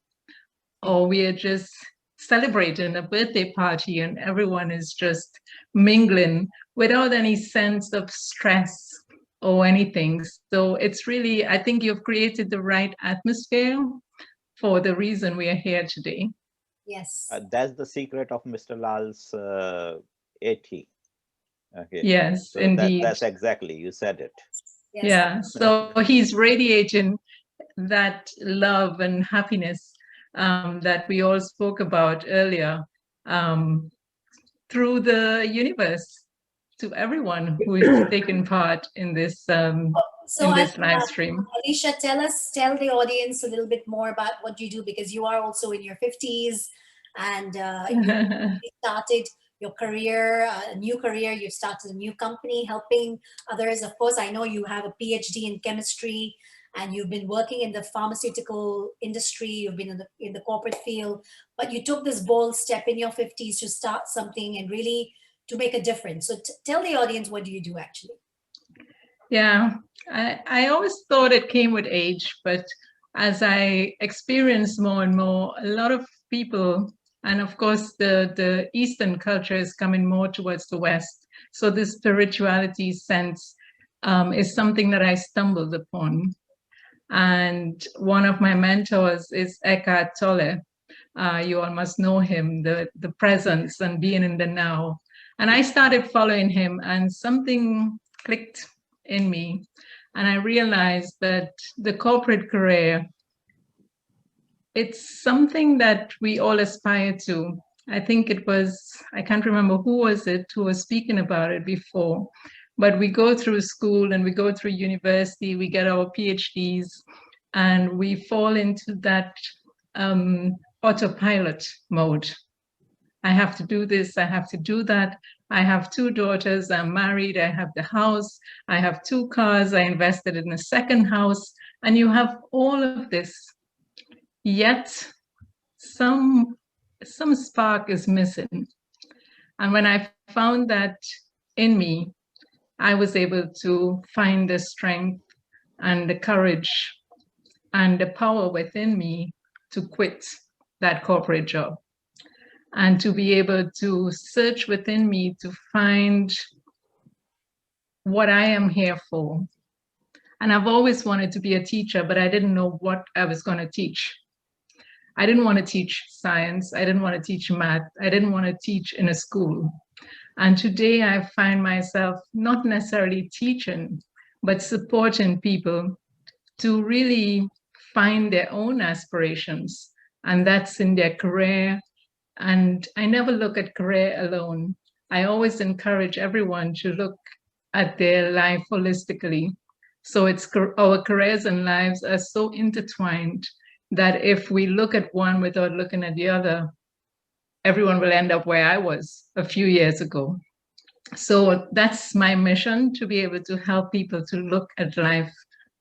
or we are just celebrating a birthday party and everyone is just mingling without any sense of stress or anything. So it's really, I think you've created the right atmosphere for the reason we are here today. Yes. That's the secret of Mr. Lal's 80. Okay. Yes, so indeed. That's exactly, you said it. Yes. Yeah, so he's radiating that love and happiness that we all spoke about earlier through the universe to everyone who is taking part in this live stream. Alicia, tell the audience a little bit more about what you do, because you are also in your 50s and you started your career, a new career. You've started a new company helping others. Of course, I know you have a PhD in chemistry and you've been working in the pharmaceutical industry. You've been in the corporate field, but you took this bold step in your 50s to start something and really to make a difference. So tell the audience, what do you do actually? Yeah, I always thought it came with age, but as I experience more and more, a lot of people, and of course the Eastern culture is coming more towards the West. So this spirituality sense is something that I stumbled upon. And one of my mentors is Eckhart Tolle. You all must know him, the presence and being in the now. And I started following him and something clicked in me. And I realized that the corporate career, it's something that we all aspire to. I think it was, I can't remember who was speaking about it before, but we go through school and we go through university, we get our PhDs, and we fall into that autopilot mode. I have to do this, I have to do that. I have 2 daughters, I'm married, I have the house, I have 2 cars, I invested in a second house, and you have all of this. Yet some spark is missing. And when I found that in me, I was able to find the strength and the courage and the power within me to quit that corporate job and to be able to search within me to find what I am here for. And I've always wanted to be a teacher, but I didn't know what I was going to teach. I didn't want to teach science. I didn't want to teach math. I didn't want to teach in a school. And today I find myself not necessarily teaching, but supporting people to really find their own aspirations. And that's in their career. And I never look at career alone. I always encourage everyone to look at their life holistically. So our careers and lives are so intertwined that if we look at one without looking at the other, everyone will end up where I was a few years ago. So that's my mission, to be able to help people to look at life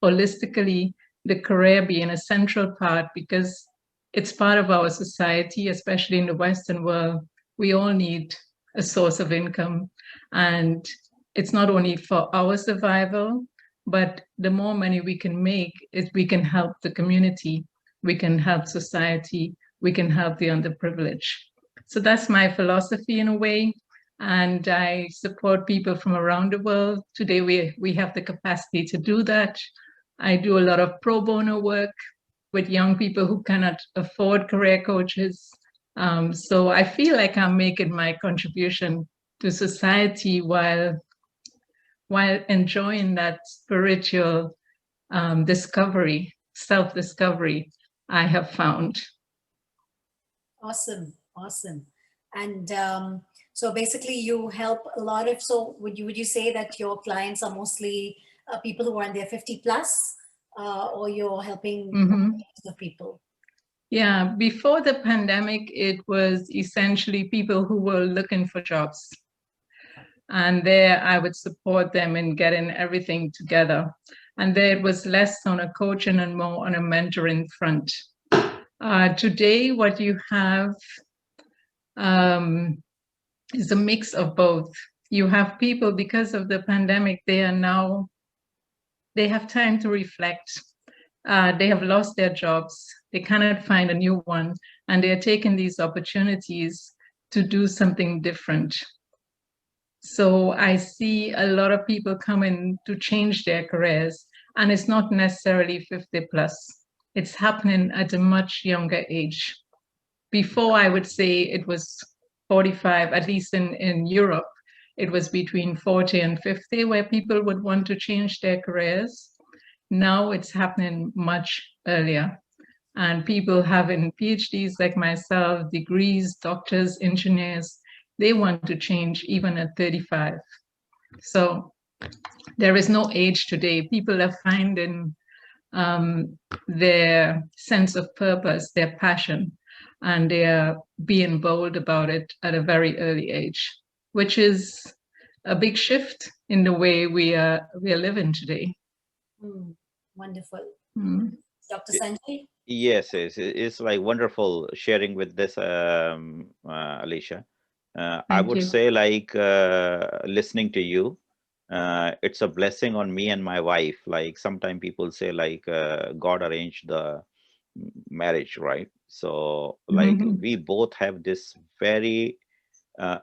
holistically, the career being a central part, because it's part of our society, especially in the Western world. We all need a source of income. And it's not only for our survival, but the more money we can make, we can help the community, we can help society, we can help the underprivileged. So that's my philosophy in a way. And I support people from around the world. Today, we have the capacity to do that. I do a lot of pro bono work with young people who cannot afford career coaches. So I feel like I'm making my contribution to society while while enjoying that spiritual discovery, self-discovery I have found. Awesome, awesome. And so basically you help a lot of, so would you say that your clients are mostly people who are in their 50 plus, or you're helping the people? Yeah, before the pandemic, it was essentially people who were looking for jobs. And there I would support them in getting everything together. And there it was less on a coaching and more on a mentoring front. Today, what you have is a mix of both. You have people, because of the pandemic, they have time to reflect. They have lost their jobs. They cannot find a new one. And they're taking these opportunities to do something different. So I see a lot of people coming to change their careers, and it's not necessarily 50 plus. It's happening at a much younger age. Before, I would say it was 45, at least in Europe, it was between 40 and 50 where people would want to change their careers. Now it's happening much earlier. And people having PhDs like myself, degrees, doctors, engineers, they want to change even at 35. So there is no age today. People are finding their sense of purpose, their passion, and they are being bold about it at a very early age, which is a big shift in the way we are living today. Wonderful. Dr. Sanjay? Yes, it's like wonderful sharing with this, Alicia. I would say, like, listening to you, it's a blessing on me and my wife. Like, sometimes people say, like, God arranged the marriage, right? So, like, we both have this very a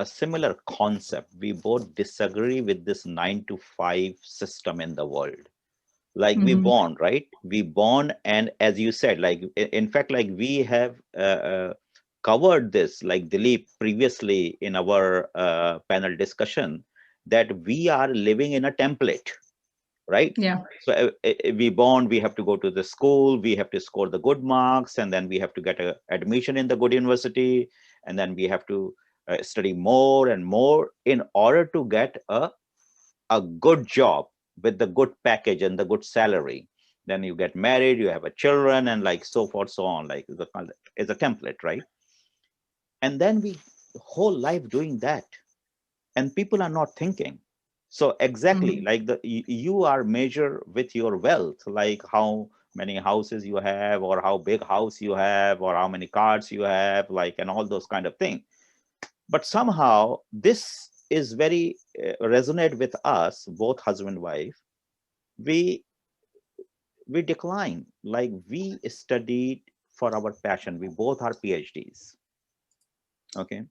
similar concept. We both disagree with this 9-to-5 system in the world. Like, we born, right? We born, and as you said, like, in fact, like, we have covered this, like Dilip previously in our panel discussion, that we are living in a template, right? Yeah. So we born, we have to go to the school, we have to score the good marks, and then we have to get a admission in the good university, and then we have to study more and more in order to get a good job with the good package and the good salary. Then you get married, you have a children, and like so forth, so on. Like, it's a template, right? And then we whole life doing that, and people are not thinking. So exactly, like, you are measured with your wealth, like how many houses you have, or how big house you have, or how many cars you have, like, and all those kind of things. But somehow this is very resonate with us, both husband and wife. We decline, like, we studied for our passion. We both are PhDs. Okay.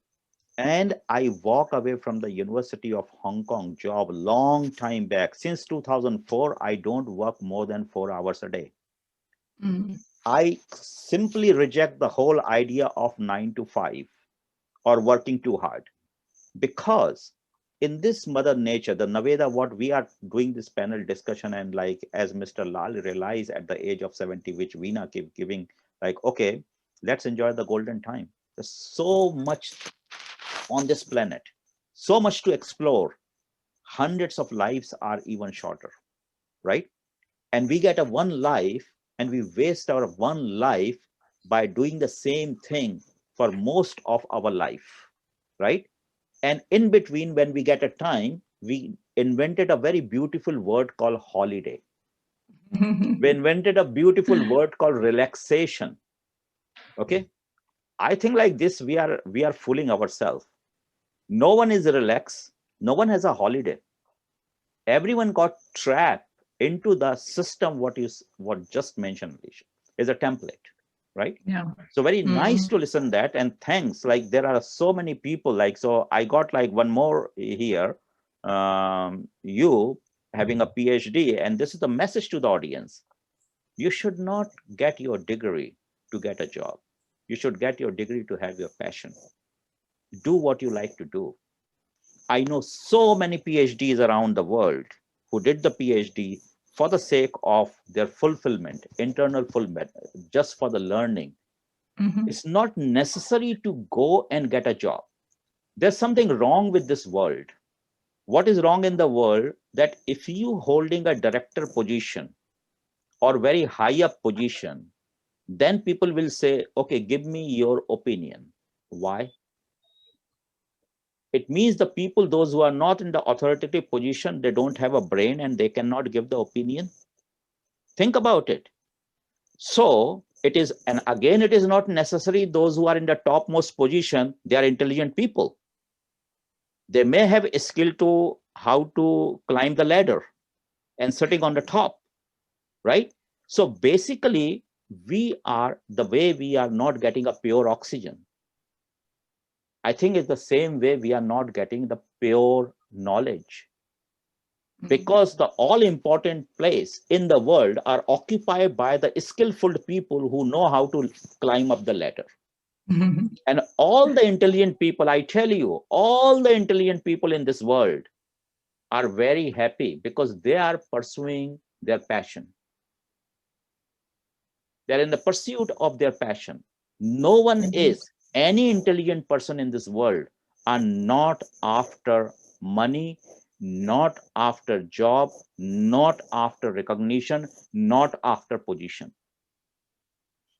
And I walk away from the University of Hong Kong job long time back. Since 2004, I don't work more than 4 hours a day. I simply reject the whole idea of 9-to-5 or working too hard, because in this mother nature, the Naveda, what we are doing this panel discussion, and like, as Mr. Lal realized at the age of 70, which Veena keep giving, like, okay, let's enjoy the golden time. There's so much on this planet, so much to explore. Hundreds of lives are even shorter, right? And we get a one life, and we waste our one life by doing the same thing for most of our life, right? And in between, when we get a time, we invented a very beautiful word called holiday. We invented a beautiful word called relaxation. Okay. I think like this, we are fooling ourselves. No one is relaxed. No one has a holiday. Everyone got trapped into the system. What just mentioned, Alicia, is a template, right? Yeah. So very nice to listen that, and thanks. Like, there are so many people, like, so I got like one more here. You having a PhD, and this is the message to the audience. You should not get your degree to get a job. You should get your degree to have your passion. Do what you like to do. I know so many PhDs around the world who did the PhD for the sake of their fulfillment, internal fulfillment, just for the learning. It's not necessary to go and get a job. There's something wrong with this world. What is wrong in the world? That if you holding a director position or very high up position, then people will say, okay, give me your opinion. Why? It means the people, those who are not in the authoritative position, they don't have a brain and they cannot give the opinion. Think about it. So it is, and again, it is not necessary those who are in the topmost position, they are intelligent people. They may have a skill to how to climb the ladder and sitting on the top, right? So basically, we are, the way we are not getting a pure oxygen, I think it's the same way we are not getting the pure knowledge. Because the all important place in the world are occupied by the skillful people who know how to climb up the ladder. And all the intelligent people, I tell you, all the intelligent people in this world are very happy because they are pursuing their passion. They're in the pursuit of their passion. No one is, any intelligent person in this world are not after money, not after job, not after recognition, not after position.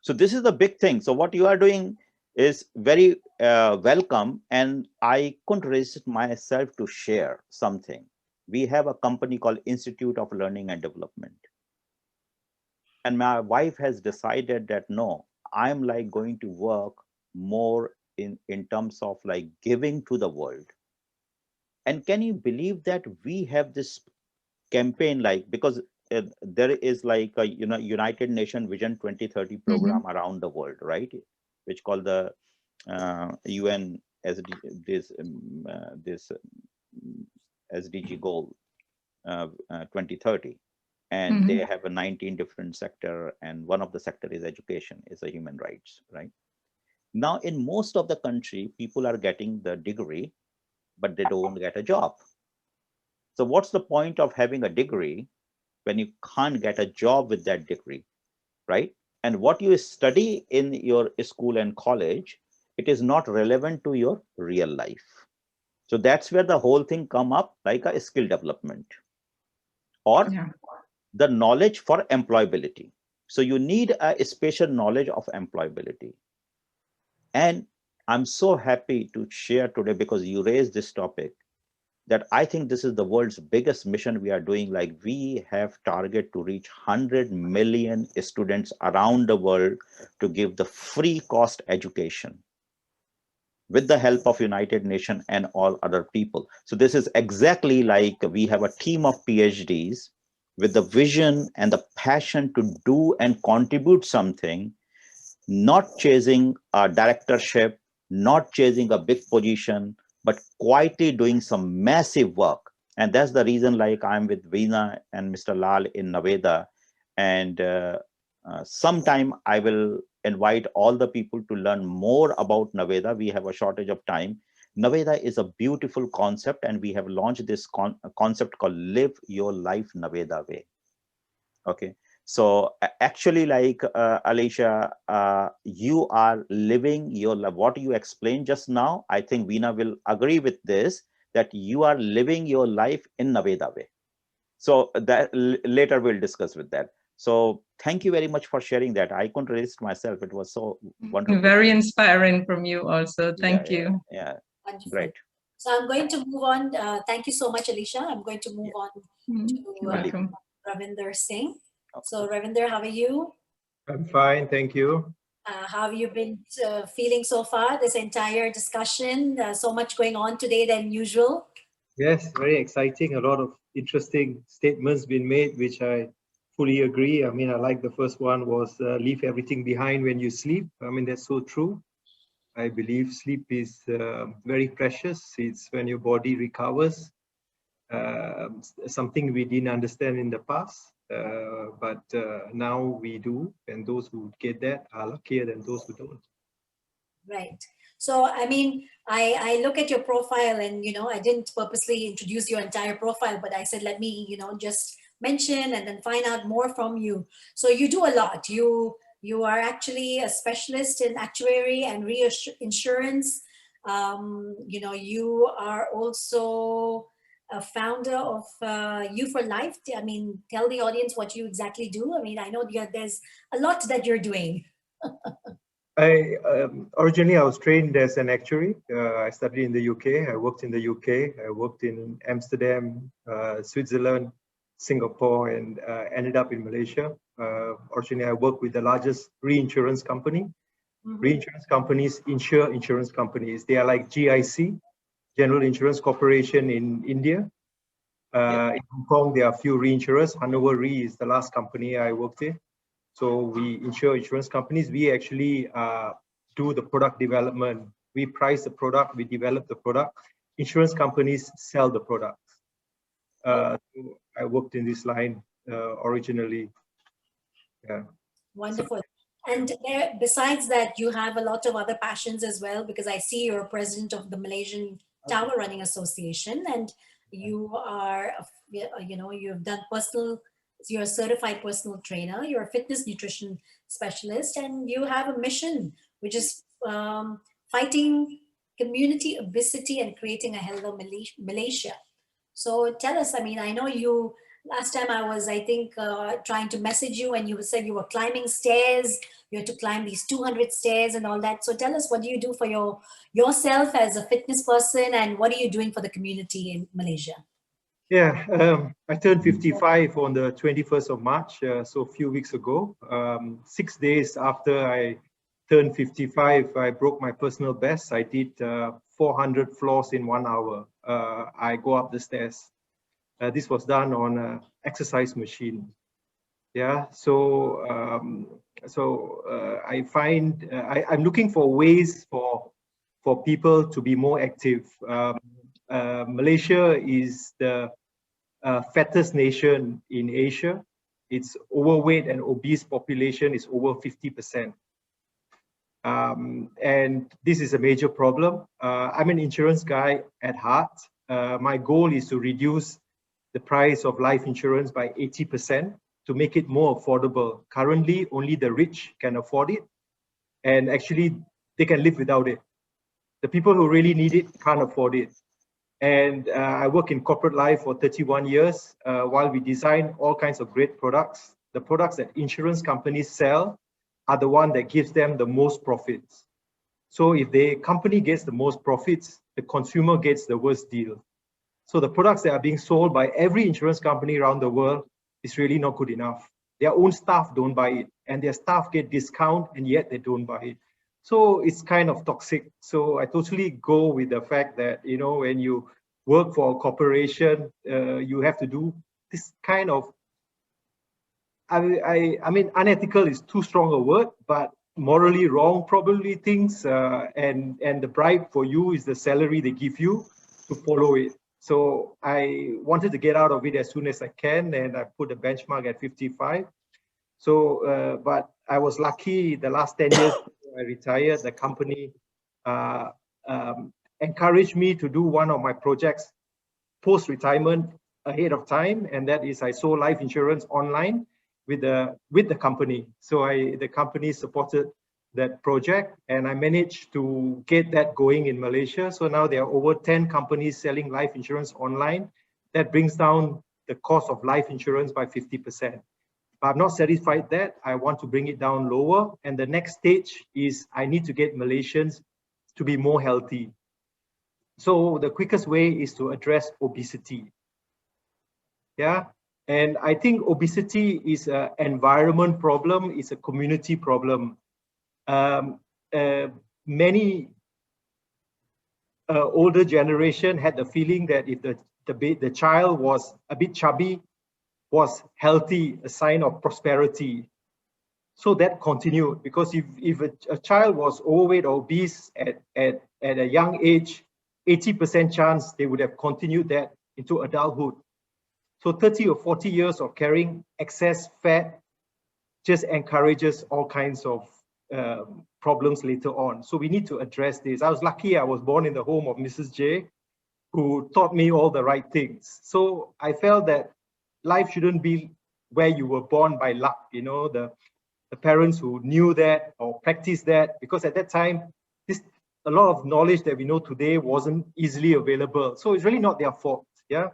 So this is the big thing. So what you are doing is very welcome, and I couldn't resist myself to share something. We have a company called Institute of Learning and Development. And my wife has decided that no, I'm like going to work more in terms of like giving to the world. And can you believe that we have this campaign, like, because there is like a United Nations Vision 2030 program around the world, right? Which called the UN this SDG goal 2030. And they have a 19 different sector, and one of the sector is education, is a human rights, right? Now, in most of the country, people are getting the degree, but they don't get a job. So what's the point of having a degree when you can't get a job with that degree, right? And what you study in your school and college, it is not relevant to your real life. So that's where the whole thing come up, like a skill development or the knowledge for employability. So you need a special knowledge of employability. And I'm so happy to share today, because you raised this topic, that I think this is the world's biggest mission we are doing. Like, we have target to reach 100 million students around the world to give the free cost education with the help of United Nations and all other people. So this is exactly like we have a team of PhDs with the vision and the passion to do and contribute something, not chasing a directorship, not chasing a big position, but quietly doing some massive work. And that's the reason, like, I'm with Veena and Mr. Lal in Naveda. And sometime I will invite all the people to learn more about Naveda. We have a shortage of time. Naveda is a beautiful concept, and we have launched this concept called Live Your Life Naveda Way. Okay. So actually, like Alicia, you are living your life. What you explained just now, I think Veena will agree with this, that you are living your life in Naveda way. So that later we'll discuss with that. So thank you very much for sharing that. I couldn't resist myself. It was so wonderful. Very inspiring from you also. Thank you. Yeah. Wonderful. Great. So I'm going to move on. Thank you so much, Alicia. I'm going to move on to Ravinder Singh. So Ravinder, how are you? I'm fine, thank you. How have you been feeling so far, this entire discussion? So much going on today than usual. Yes, very exciting. A lot of interesting statements been made, which I fully agree. I mean, I like the first one was leave everything behind when you sleep. I mean, that's so true. I believe sleep is very precious. It's when your body recovers. Something we didn't understand in the past. But now we do, and those who get that are luckier than those who don't. Right. So, I mean, I look at your profile and, I didn't purposely introduce your entire profile, but I said, let me, just mention and then find out more from you. So you do a lot. You are actually a specialist in actuary and reinsurance. You are also a founder of You for Life. I mean, tell the audience what you exactly do. I mean, I know there's a lot that you're doing. Originally I was trained as an actuary. I studied in the UK. I worked in the UK. I worked in Amsterdam, Switzerland, Singapore, and ended up in Malaysia. Originally, I worked with the largest reinsurance company. Reinsurance companies insure insurance companies. They are like GIC, General Insurance Corporation in India. In Hong Kong, there are a few reinsurers. Hanover Re is the last company I worked in. So we insure insurance companies. We actually do the product development. We price the product, we develop the product. Insurance companies sell the products. So I worked in this line originally. Yeah. Wonderful. And besides that, you have a lot of other passions as well, because I see you're president of the Malaysian Tower Running Association, and you are, you've done you're a certified personal trainer, you're a fitness nutrition specialist, and you have a mission, which is fighting community obesity and creating a healthier Malaysia. So tell us, I mean, I know you, last time I was, I think, trying to message you, and you said you were climbing stairs, you had to climb these 200 stairs and all that. So tell us, what do you do for yourself as a fitness person, and what are you doing for the community in Malaysia? Yeah, I turned 55 on the 21st of March, so a few weeks ago. 6 days after I turned 55, I broke my personal best. I did 400 floors in 1 hour. I go up the stairs. This was done on an exercise machine. Yeah, so I find I'm looking for ways for people to be more active. Malaysia is the fattest nation in Asia. Its overweight and obese population is over 50%. And this is a major problem. I'm an insurance guy at heart. My goal is to reduce the price of life insurance by 80% to make it more affordable. Currently, only the rich can afford it, and actually they can live without it. The people who really need it can't afford it. And I work in corporate life for 31 years. While we design all kinds of great products, the products that insurance companies sell are the one that gives them the most profits. So if the company gets the most profits, the consumer gets the worst deal. So the products that are being sold by every insurance company around the world is really not good enough. Their own staff don't buy it, and their staff get discount, and yet they don't buy it. So it's kind of toxic. So I totally go with the fact that, when you work for a corporation, you have to do this kind of, I mean, unethical is too strong a word, but morally wrong probably things. And the bribe for you is the salary they give you to follow it. So I wanted to get out of it as soon as I can, and I put a benchmark at 55. So, but I was lucky the last 10 years I retired, the company encouraged me to do one of my projects post-retirement ahead of time, and that is I sold life insurance online with the company. So the company supported that project, and I managed to get that going in Malaysia. So now there are over 10 companies selling life insurance online. That brings down the cost of life insurance by 50%. But I'm not satisfied that. I want to bring it down lower. And the next stage is I need to get Malaysians to be more healthy. So the quickest way is to address obesity. Yeah. And I think obesity is an environment problem, it's a community problem. Many older generation had the feeling that if the child was a bit chubby, was healthy, a sign of prosperity. So that continued, because if a child was overweight or obese at a young age, 80% chance they would have continued that into adulthood. So 30 or 40 years of carrying excess fat just encourages all kinds of problems later on. So we need to address this. I was lucky I was born in the home of Mrs. J, who taught me all the right things. So I felt that life shouldn't be where you were born by luck, you know, the parents who knew that or practiced that, because at that time, a lot of knowledge that we know today wasn't easily available. So it's really not their fault, yeah?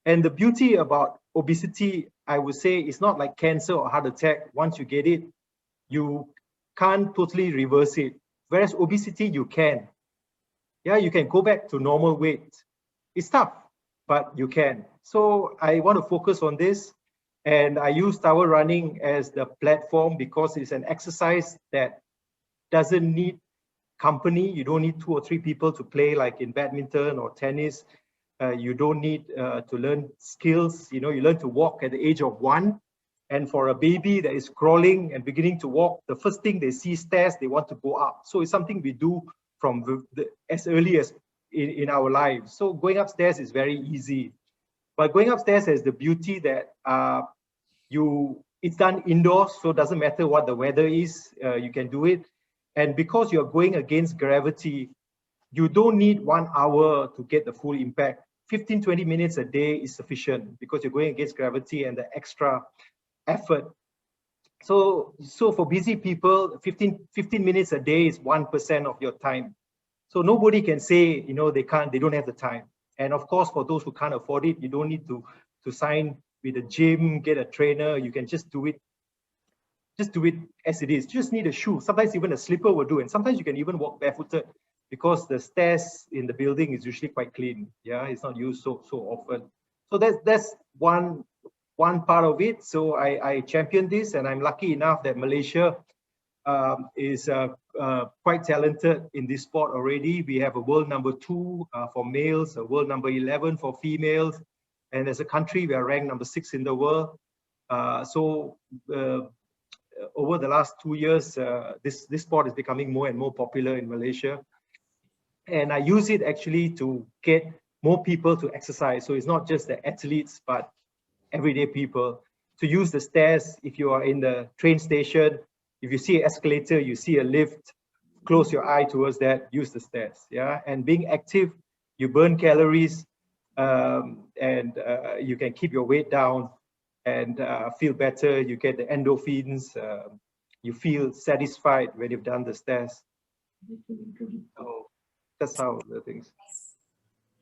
And the beauty about obesity, I would say, is not like cancer or heart attack. Once you get it, you can't totally reverse it. Whereas obesity, you can. Yeah, you can go back to normal weight. It's tough, but you can. So I want to focus on this. And I use tower running as the platform because it's an exercise that doesn't need company. You don't need 2 or 3 people to play like in badminton or tennis. You don't need to learn skills. You know, you learn to walk at the age of 1. And for a baby that is crawling and beginning to walk, the first thing they see stairs, they want to go up. So it's something we do from as early as in our lives. So going upstairs is very easy. But going upstairs has the beauty that it's done indoors, so it doesn't matter what the weather is, you can do it. And because you're going against gravity, you don't need 1 hour to get the full impact. 15-20 minutes a day is sufficient because you're going against gravity and the extra effort. So for busy people, 15 minutes a day is 1% of your time. So nobody can say, you know, they don't have the time. And of course, for those who can't afford it, you don't need to sign with a gym, get a trainer. You can just do it. Just do it as it is. You just need a shoe. Sometimes even a slipper will do. And sometimes you can even walk barefooted because the stairs in the building is usually quite clean. Yeah, it's not used so often. So that's one part of it. So I champion this, and I'm lucky enough that Malaysia is quite talented in this sport already. We have a world number 2 for males, a world number 11 for females, and as a country, we are ranked number 6 in the world. Over the last 2 years, this sport is becoming more and more popular in Malaysia. And I use it actually to get more people to exercise. So it's not just the athletes, but everyday people to use the stairs. If you are in the train station, if you see an escalator, you see a lift, close your eye towards that, use the stairs. Yeah, and being active, you burn calories, and you can keep your weight down and feel better. You get the endorphins. You feel satisfied when you've done the stairs. So that's how the things.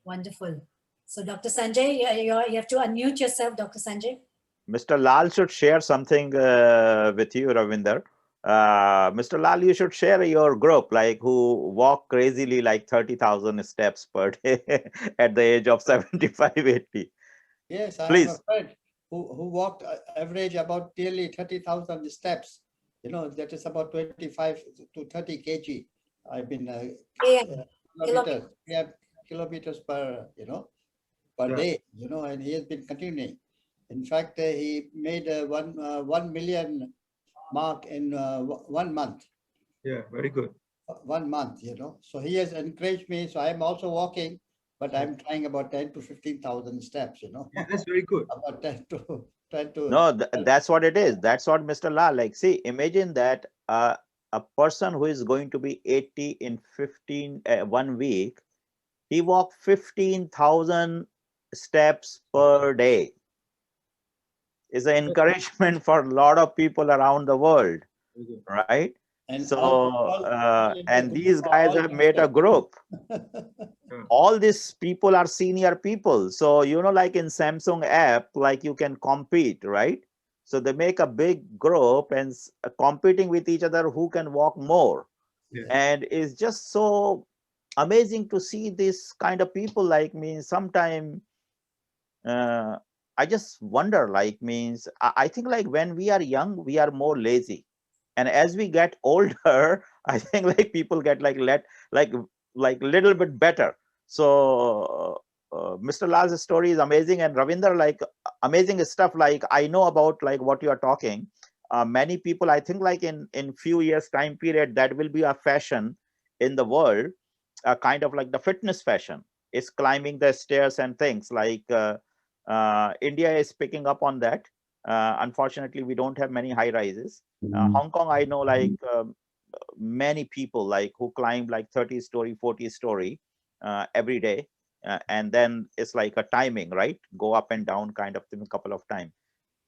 Wonderful. So Dr. Sanjay, you have to unmute yourself, Dr. Sanjay. Mr. Lal should share something with you, Ravinder. Mr. Lal, you should share your group, like who walk crazily like 30,000 steps per day at the age of 75, 80. Yes, I Please. have a friend who walked average about nearly 30,000 steps. You know, that is about 25 to 30 kg. I've been kilometers per, per day, and he has been continuing. In fact, he made 1 million mark in 1 month. Yeah, very good. 1 month, So he has encouraged me. So I'm also walking, but I'm trying about 10 to 15,000 steps, Yeah, that's very good. About 10 to. No, that's what it is. That's what Mr. Lal, like, see, imagine that a person who is going to be 80 in 1 week, he walked 15,000 steps per day. Is an encouragement for a lot of people around the world, right? And so, and these guys have made a group. All these people are senior people. So, like in Samsung app, like you can compete, right? So they make a big group and competing with each other who can walk more. Yeah. And it's just so amazing to see this kind of people. Like, means sometime I just wonder, like, means I think like when we are young, we are more lazy. And as we get older, I think like people get like little bit better. So Mr. Lal's story is amazing, and Ravinder, like amazing stuff. Like I know about like what you are talking. Many people, I think like in few years time period, that will be a fashion in the world, kind of like the fitness fashion. It's climbing the stairs and things like India is picking up on that. Unfortunately, we don't have many high rises. Hong Kong, I know, like many people like who climb like 30-story, 40-story every day. And then it's like a timing, right? Go up and down kind of thing a couple of times.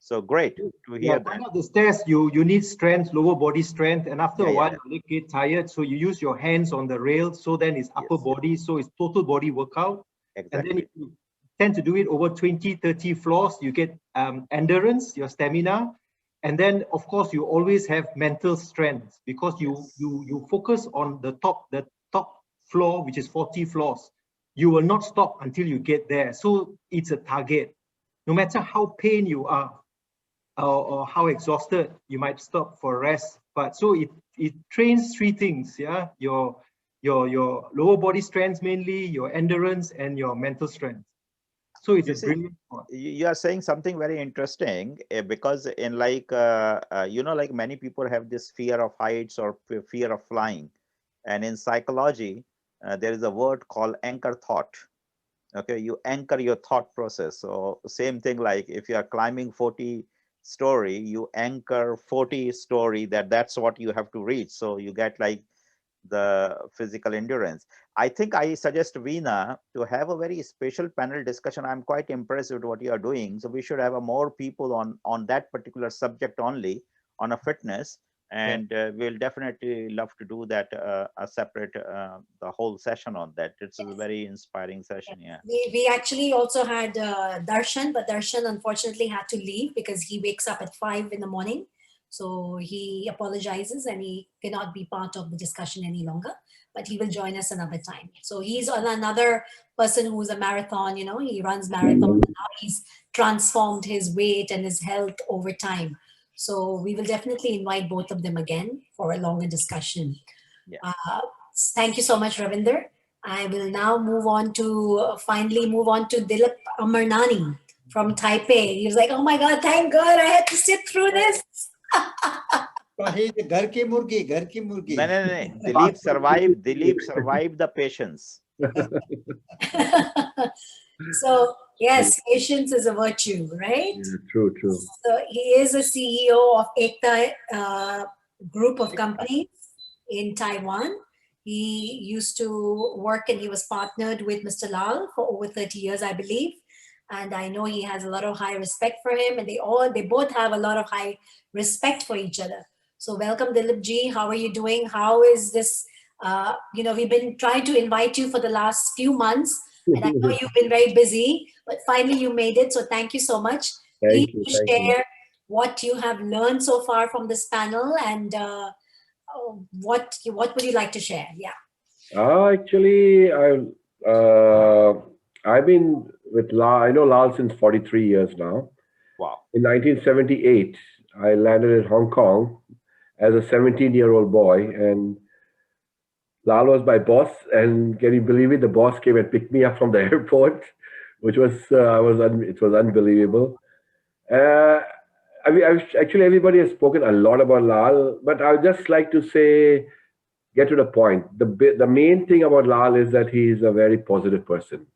So great to hear that. Kind of the stairs, you need strength, lower body strength, and after a while, yeah. your leg get tired. So you use your hands on the rail. So then it's upper body. So it's total body workout. Exactly. And then if you tend to do it over 20, 30 floors, you get endurance, your stamina. And then, of course, you always have mental strength because you focus on the top floor, which is 40 floors. You will not stop until you get there. So it's a target. No matter how pain you are or how exhausted, you might stop for rest. But so it trains three things, yeah? Your lower body strength mainly, your endurance, and your mental strength. So it's a brilliant one. You are saying something very interesting because in like, like many people have this fear of heights or fear of flying. And in psychology, there is a word called anchor thought. Okay, you anchor your thought process. So same thing, like if you are climbing 40-story, you anchor 40-story that's what you have to reach. So you get like the physical endurance. I think I suggest Veena to have a very special panel discussion. I'm quite impressed with what you are doing. So we should have more people on that particular subject only, on a fitness. And we'll definitely love to do that, a separate, the whole session on that. It's a very inspiring session, yeah. We actually also had Darshan, but Darshan unfortunately had to leave because he wakes up at 5 in the morning. So he apologizes and he cannot be part of the discussion any longer, but he will join us another time. So he's another person who's a marathon, he runs marathon. And now he's transformed his weight and his health over time. So we will definitely invite both of them again for a longer discussion. Yeah. Thank you so much, Ravinder. I will now finally move on to Dilip Amarnani from Taipei. He was like, oh my God, thank God I had to sit through this. Ghar ki murgi. No. Dilip survived the patience. So yes, patience is a virtue, right? Yeah, true. So he is a CEO of Ekta group of companies in Taiwan. He used to work and he was partnered with Mr. Lal for over 30 years, I believe. And I know he has a lot of high respect for him, and they both have a lot of high respect for each other. So welcome, Dilip ji. How are you doing? How is this? We've been trying to invite you for the last few months, and I know you've been very busy, but finally you made it. So thank you so much. Thank Please you. share what you have learned so far from this panel, and what would you like to share? Yeah. Actually, I've been with Lal. I know Lal since 43 years now. Wow. In 1978, I landed in Hong Kong as a 17-year-old boy, and Lal was my boss. And can you believe it? The boss came and picked me up from the airport, which was it was unbelievable. Actually, everybody has spoken a lot about Lal, but I would just like to say, get to the point. The main thing about Lal is that he is a very positive person.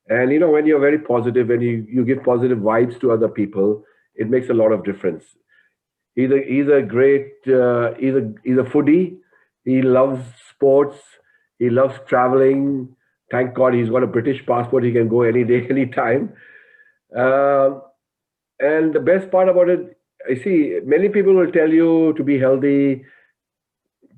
And when you're very positive and you give positive vibes to other people, it makes a lot of difference. He's a great, he's a foodie. He loves sports. He loves traveling. Thank God he's got a British passport. He can go any day, any time. And the best part about it, I see many people will tell you to be healthy,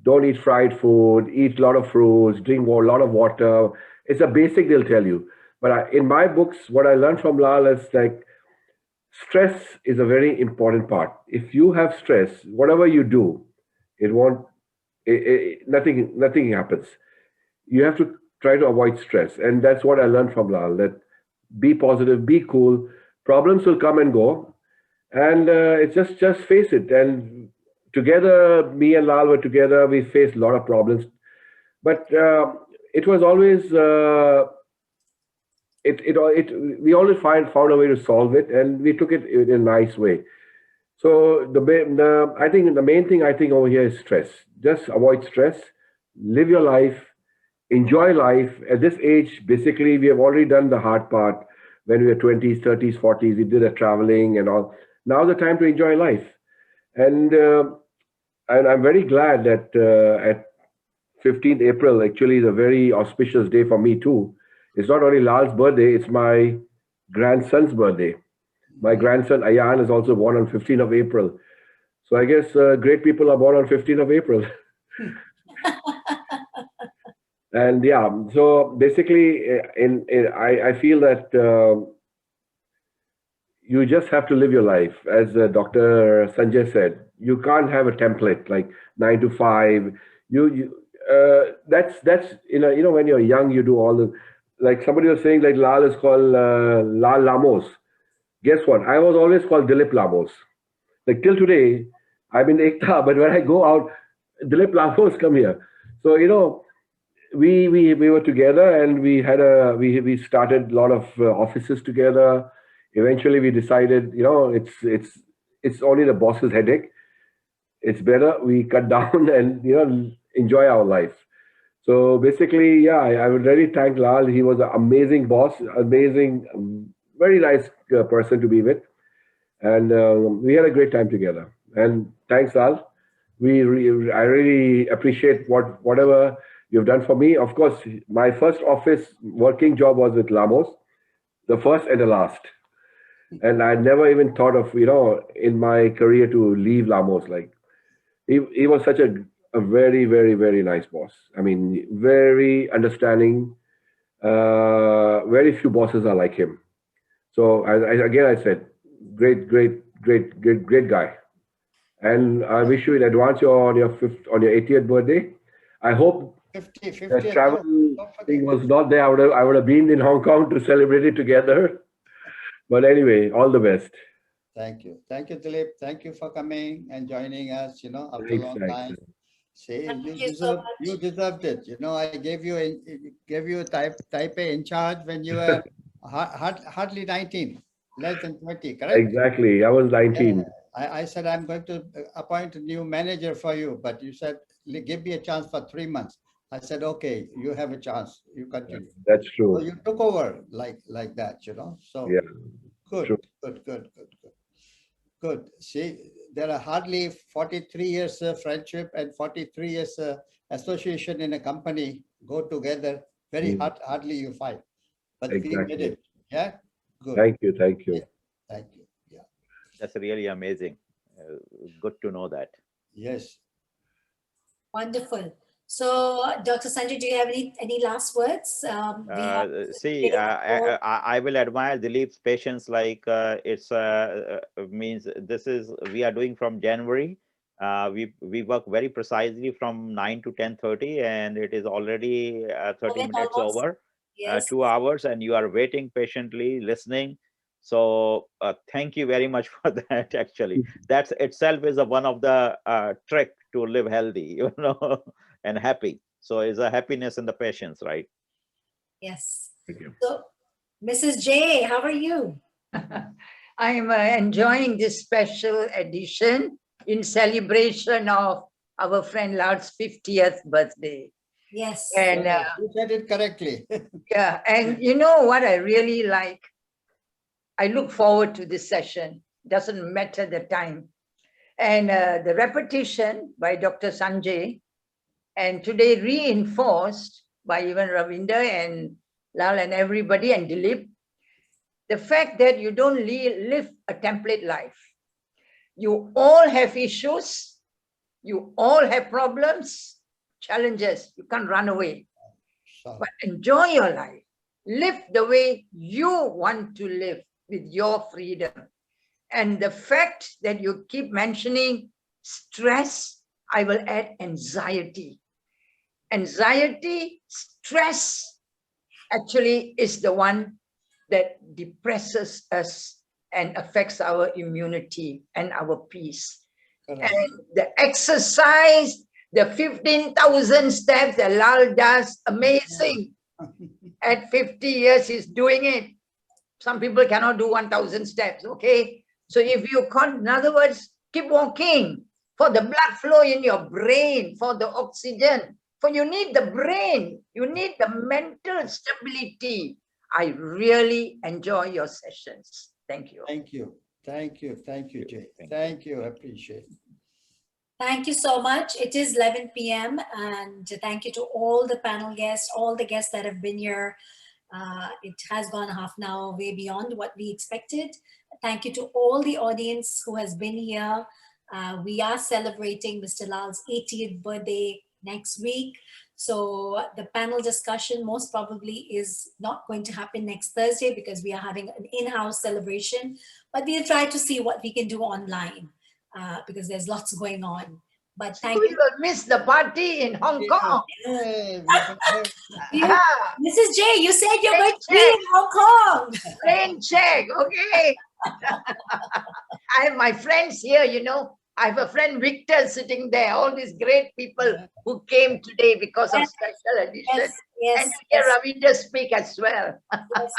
don't eat fried food, eat a lot of fruits, drink a lot of water. It's a basic they'll tell you. But in my books, what I learned from Lal is like stress is a very important part. If you have stress, whatever you do, nothing happens. You have to try to avoid stress. And that's what I learned from Lal, that be positive, be cool. Problems will come and go. And it's just face it. And together, me and Lal were together. We faced a lot of problems. But it was always... we always found a way to solve it, and we took it in a nice way. So I think the main thing over here is stress. Just avoid stress, live your life, enjoy life. At this age, basically, we have already done the hard part. When we were 20s, 30s, 40s, we did the traveling and all. Now's the time to enjoy life. And and I'm very glad that at 15th April actually is a very auspicious day for me too. It's not only Lal's birthday, it's my grandson's birthday. My grandson Ayan is also born on 15th of April. So I guess great people are born on 15th of April. And yeah, so basically, I feel that you just have to live your life. As Dr. Sanjay said, you can't have a template like 9 to 5. That's when you're young, you do all the, like somebody was saying, like Lal is called Lal Lamos. Guess what? I was always called Dilip Lamos. Like till today, I'm in Ekta, but when I go out, Dilip Lamos come here. So we were together, and we started a lot of offices together. Eventually, we decided, it's only the boss's headache. It's better we cut down and enjoy our life. So basically, yeah, I would really thank Lal. He was an amazing boss, amazing, very nice person to be with, and we had a great time together. And thanks, Lal. I really appreciate whatever you've done for me. Of course, my first office working job was with Lamos, the first and the last. And I never even thought of, in my career to leave Lamos. Like he was such a very, very, very nice boss. I mean, very understanding. Very few bosses are like him. So I said, great guy. And I wish you in advance on your 80th birthday. I hope 50, the travel thing was not there. I would have been in Hong Kong to celebrate it together. But anyway, all the best. Thank you, Dilip. Thank you for coming and joining us. After a long time. See, you deserved it. I gave you type A in charge when you were hardly 19, less than 20, correct? Exactly. I was 19. Yeah. I said, I'm going to appoint a new manager for you, but you said, give me a chance for 3 months. I said, okay, you have a chance. You continue. That's true. So you took over like that, So yeah, good, true. good. See, there are hardly 43 years friendship and 43 years association in a company go together. Very hardly you find, but we did it. Yeah, good. Thank you. Yeah. Thank you. Yeah, that's really amazing. Good to know that. Yes. Wonderful. So, Dr. Sanjay, do you have any last words? I will admire Dilip's patience. Like means we are doing from January. We work very precisely from 9 to 10:30, and it is already 30 minutes over. Yes. 2 hours, and you are waiting patiently, listening. So thank you very much for that. Actually, that itself is one of the trick to live healthy, and happy. So it's a happiness and the patience, right? Yes. Thank you. So, Mrs. J, how are you? I'm enjoying this special edition in celebration of our friend Lal's 50th birthday. Yes. And you said it correctly. yeah, and you know what I really like? I look forward to this session. Doesn't matter the time. And the repetition by Dr. Sanjay, and today reinforced by even Ravinder and Lal and everybody and Dilip, the fact that you don't live a template life. You all have issues. You all have problems, challenges. You can't run away. But enjoy your life. Live the way you want to live with your freedom. And the fact that you keep mentioning stress, I will add anxiety. Anxiety, stress, actually is the one that depresses us and affects our immunity and our peace. Correct. And the exercise, the 15,000 steps that Lal does, amazing. At 50 years, he's doing it. Some people cannot do 1,000 steps, okay? So if you can't, in other words, keep walking for the blood flow in your brain, for the oxygen. For you need the brain, you need the mental stability. I really enjoy your sessions. Thank you. Thank you. Thank you. Thank you, Jay. Thank you. I appreciate it. Thank you so much. It is 11 p.m. and thank you to all the panel guests, all the guests that have been here. It has gone half an hour way beyond what we expected. Thank you to all the audience who has been here. We are celebrating Mr. Lal's 80th birthday next week. So the panel discussion most probably is not going to happen next Thursday because we are having an in-house celebration, but we'll try to see what we can do online because there's lots going on. But thank We you. will miss the party in Hong Kong. Mrs. J, you said you're going to be in Hong Kong. Plain check, okay. I have my friends here, you know. I have a friend Victor sitting there, all these great people who came today because of special edition. Yes, and to hear Ravindra speak as well. Yes.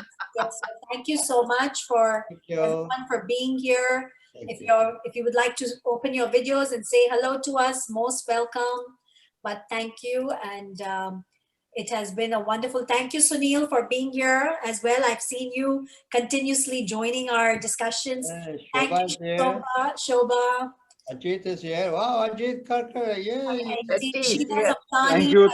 Thank you so much for everyone for being here. If you would like to open your videos and say hello to us, most welcome. But thank you, and it has been a wonderful. Thank you, Sunil, for being here as well. I've seen you continuously joining our discussions. Thank you, Shobha. Ajit is here. Wow, Ajit Karkar, yay.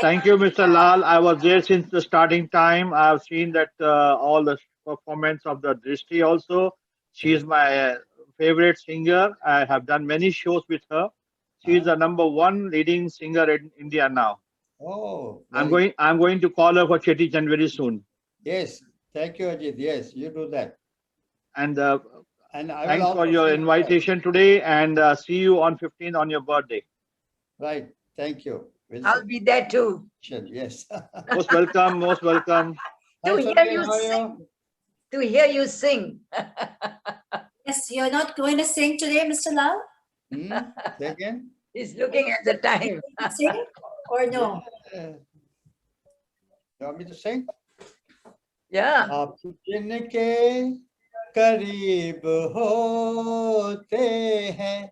Thank you, Mr. Lal. I was there since the starting time. I've seen that all the performance of the Drishti also. She is my favorite singer. I have done many shows with her. She is the #1 leading singer in India now. Oh, I'm going to call her for Chetty Chand very soon. Yes, thank you, Ajit. Yes, you do that. And I thanks will for also your see invitation today, and see you on 15th on your birthday. Right, thank you. I'll be there too. Yes. Most welcome, most welcome. To hear you sing. To hear you sing. Yes, you're not going to sing today, Mr. Lal? Say again? He's looking at the time. Sing or no? You want me to sing? Yeah. आप जिनके करीब होते हैं,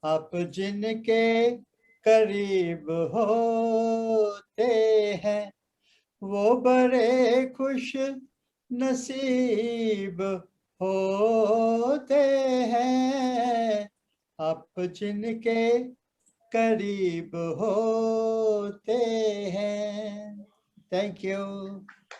आप जिनके करीब होते हैं, वो बड़े खुश नसीब होते हैं, आप जिनके करीब होते हैं. Thank you.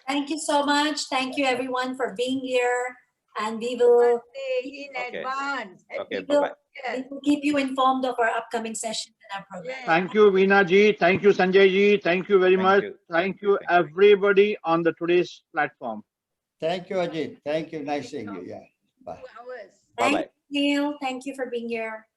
Thank you so much. Thank you everyone for being here. And we will in advance. Okay, we will, bye-bye. we will keep you informed of our upcoming sessions in our program. Thank you, Veena ji. Thank you, Sanjay ji. Thank you very much. Thank you, everybody on the today's platform. Thank you, Ajit. Thank you. Nice seeing you. Yeah. Bye. Thank you, Neil. Thank you for being here.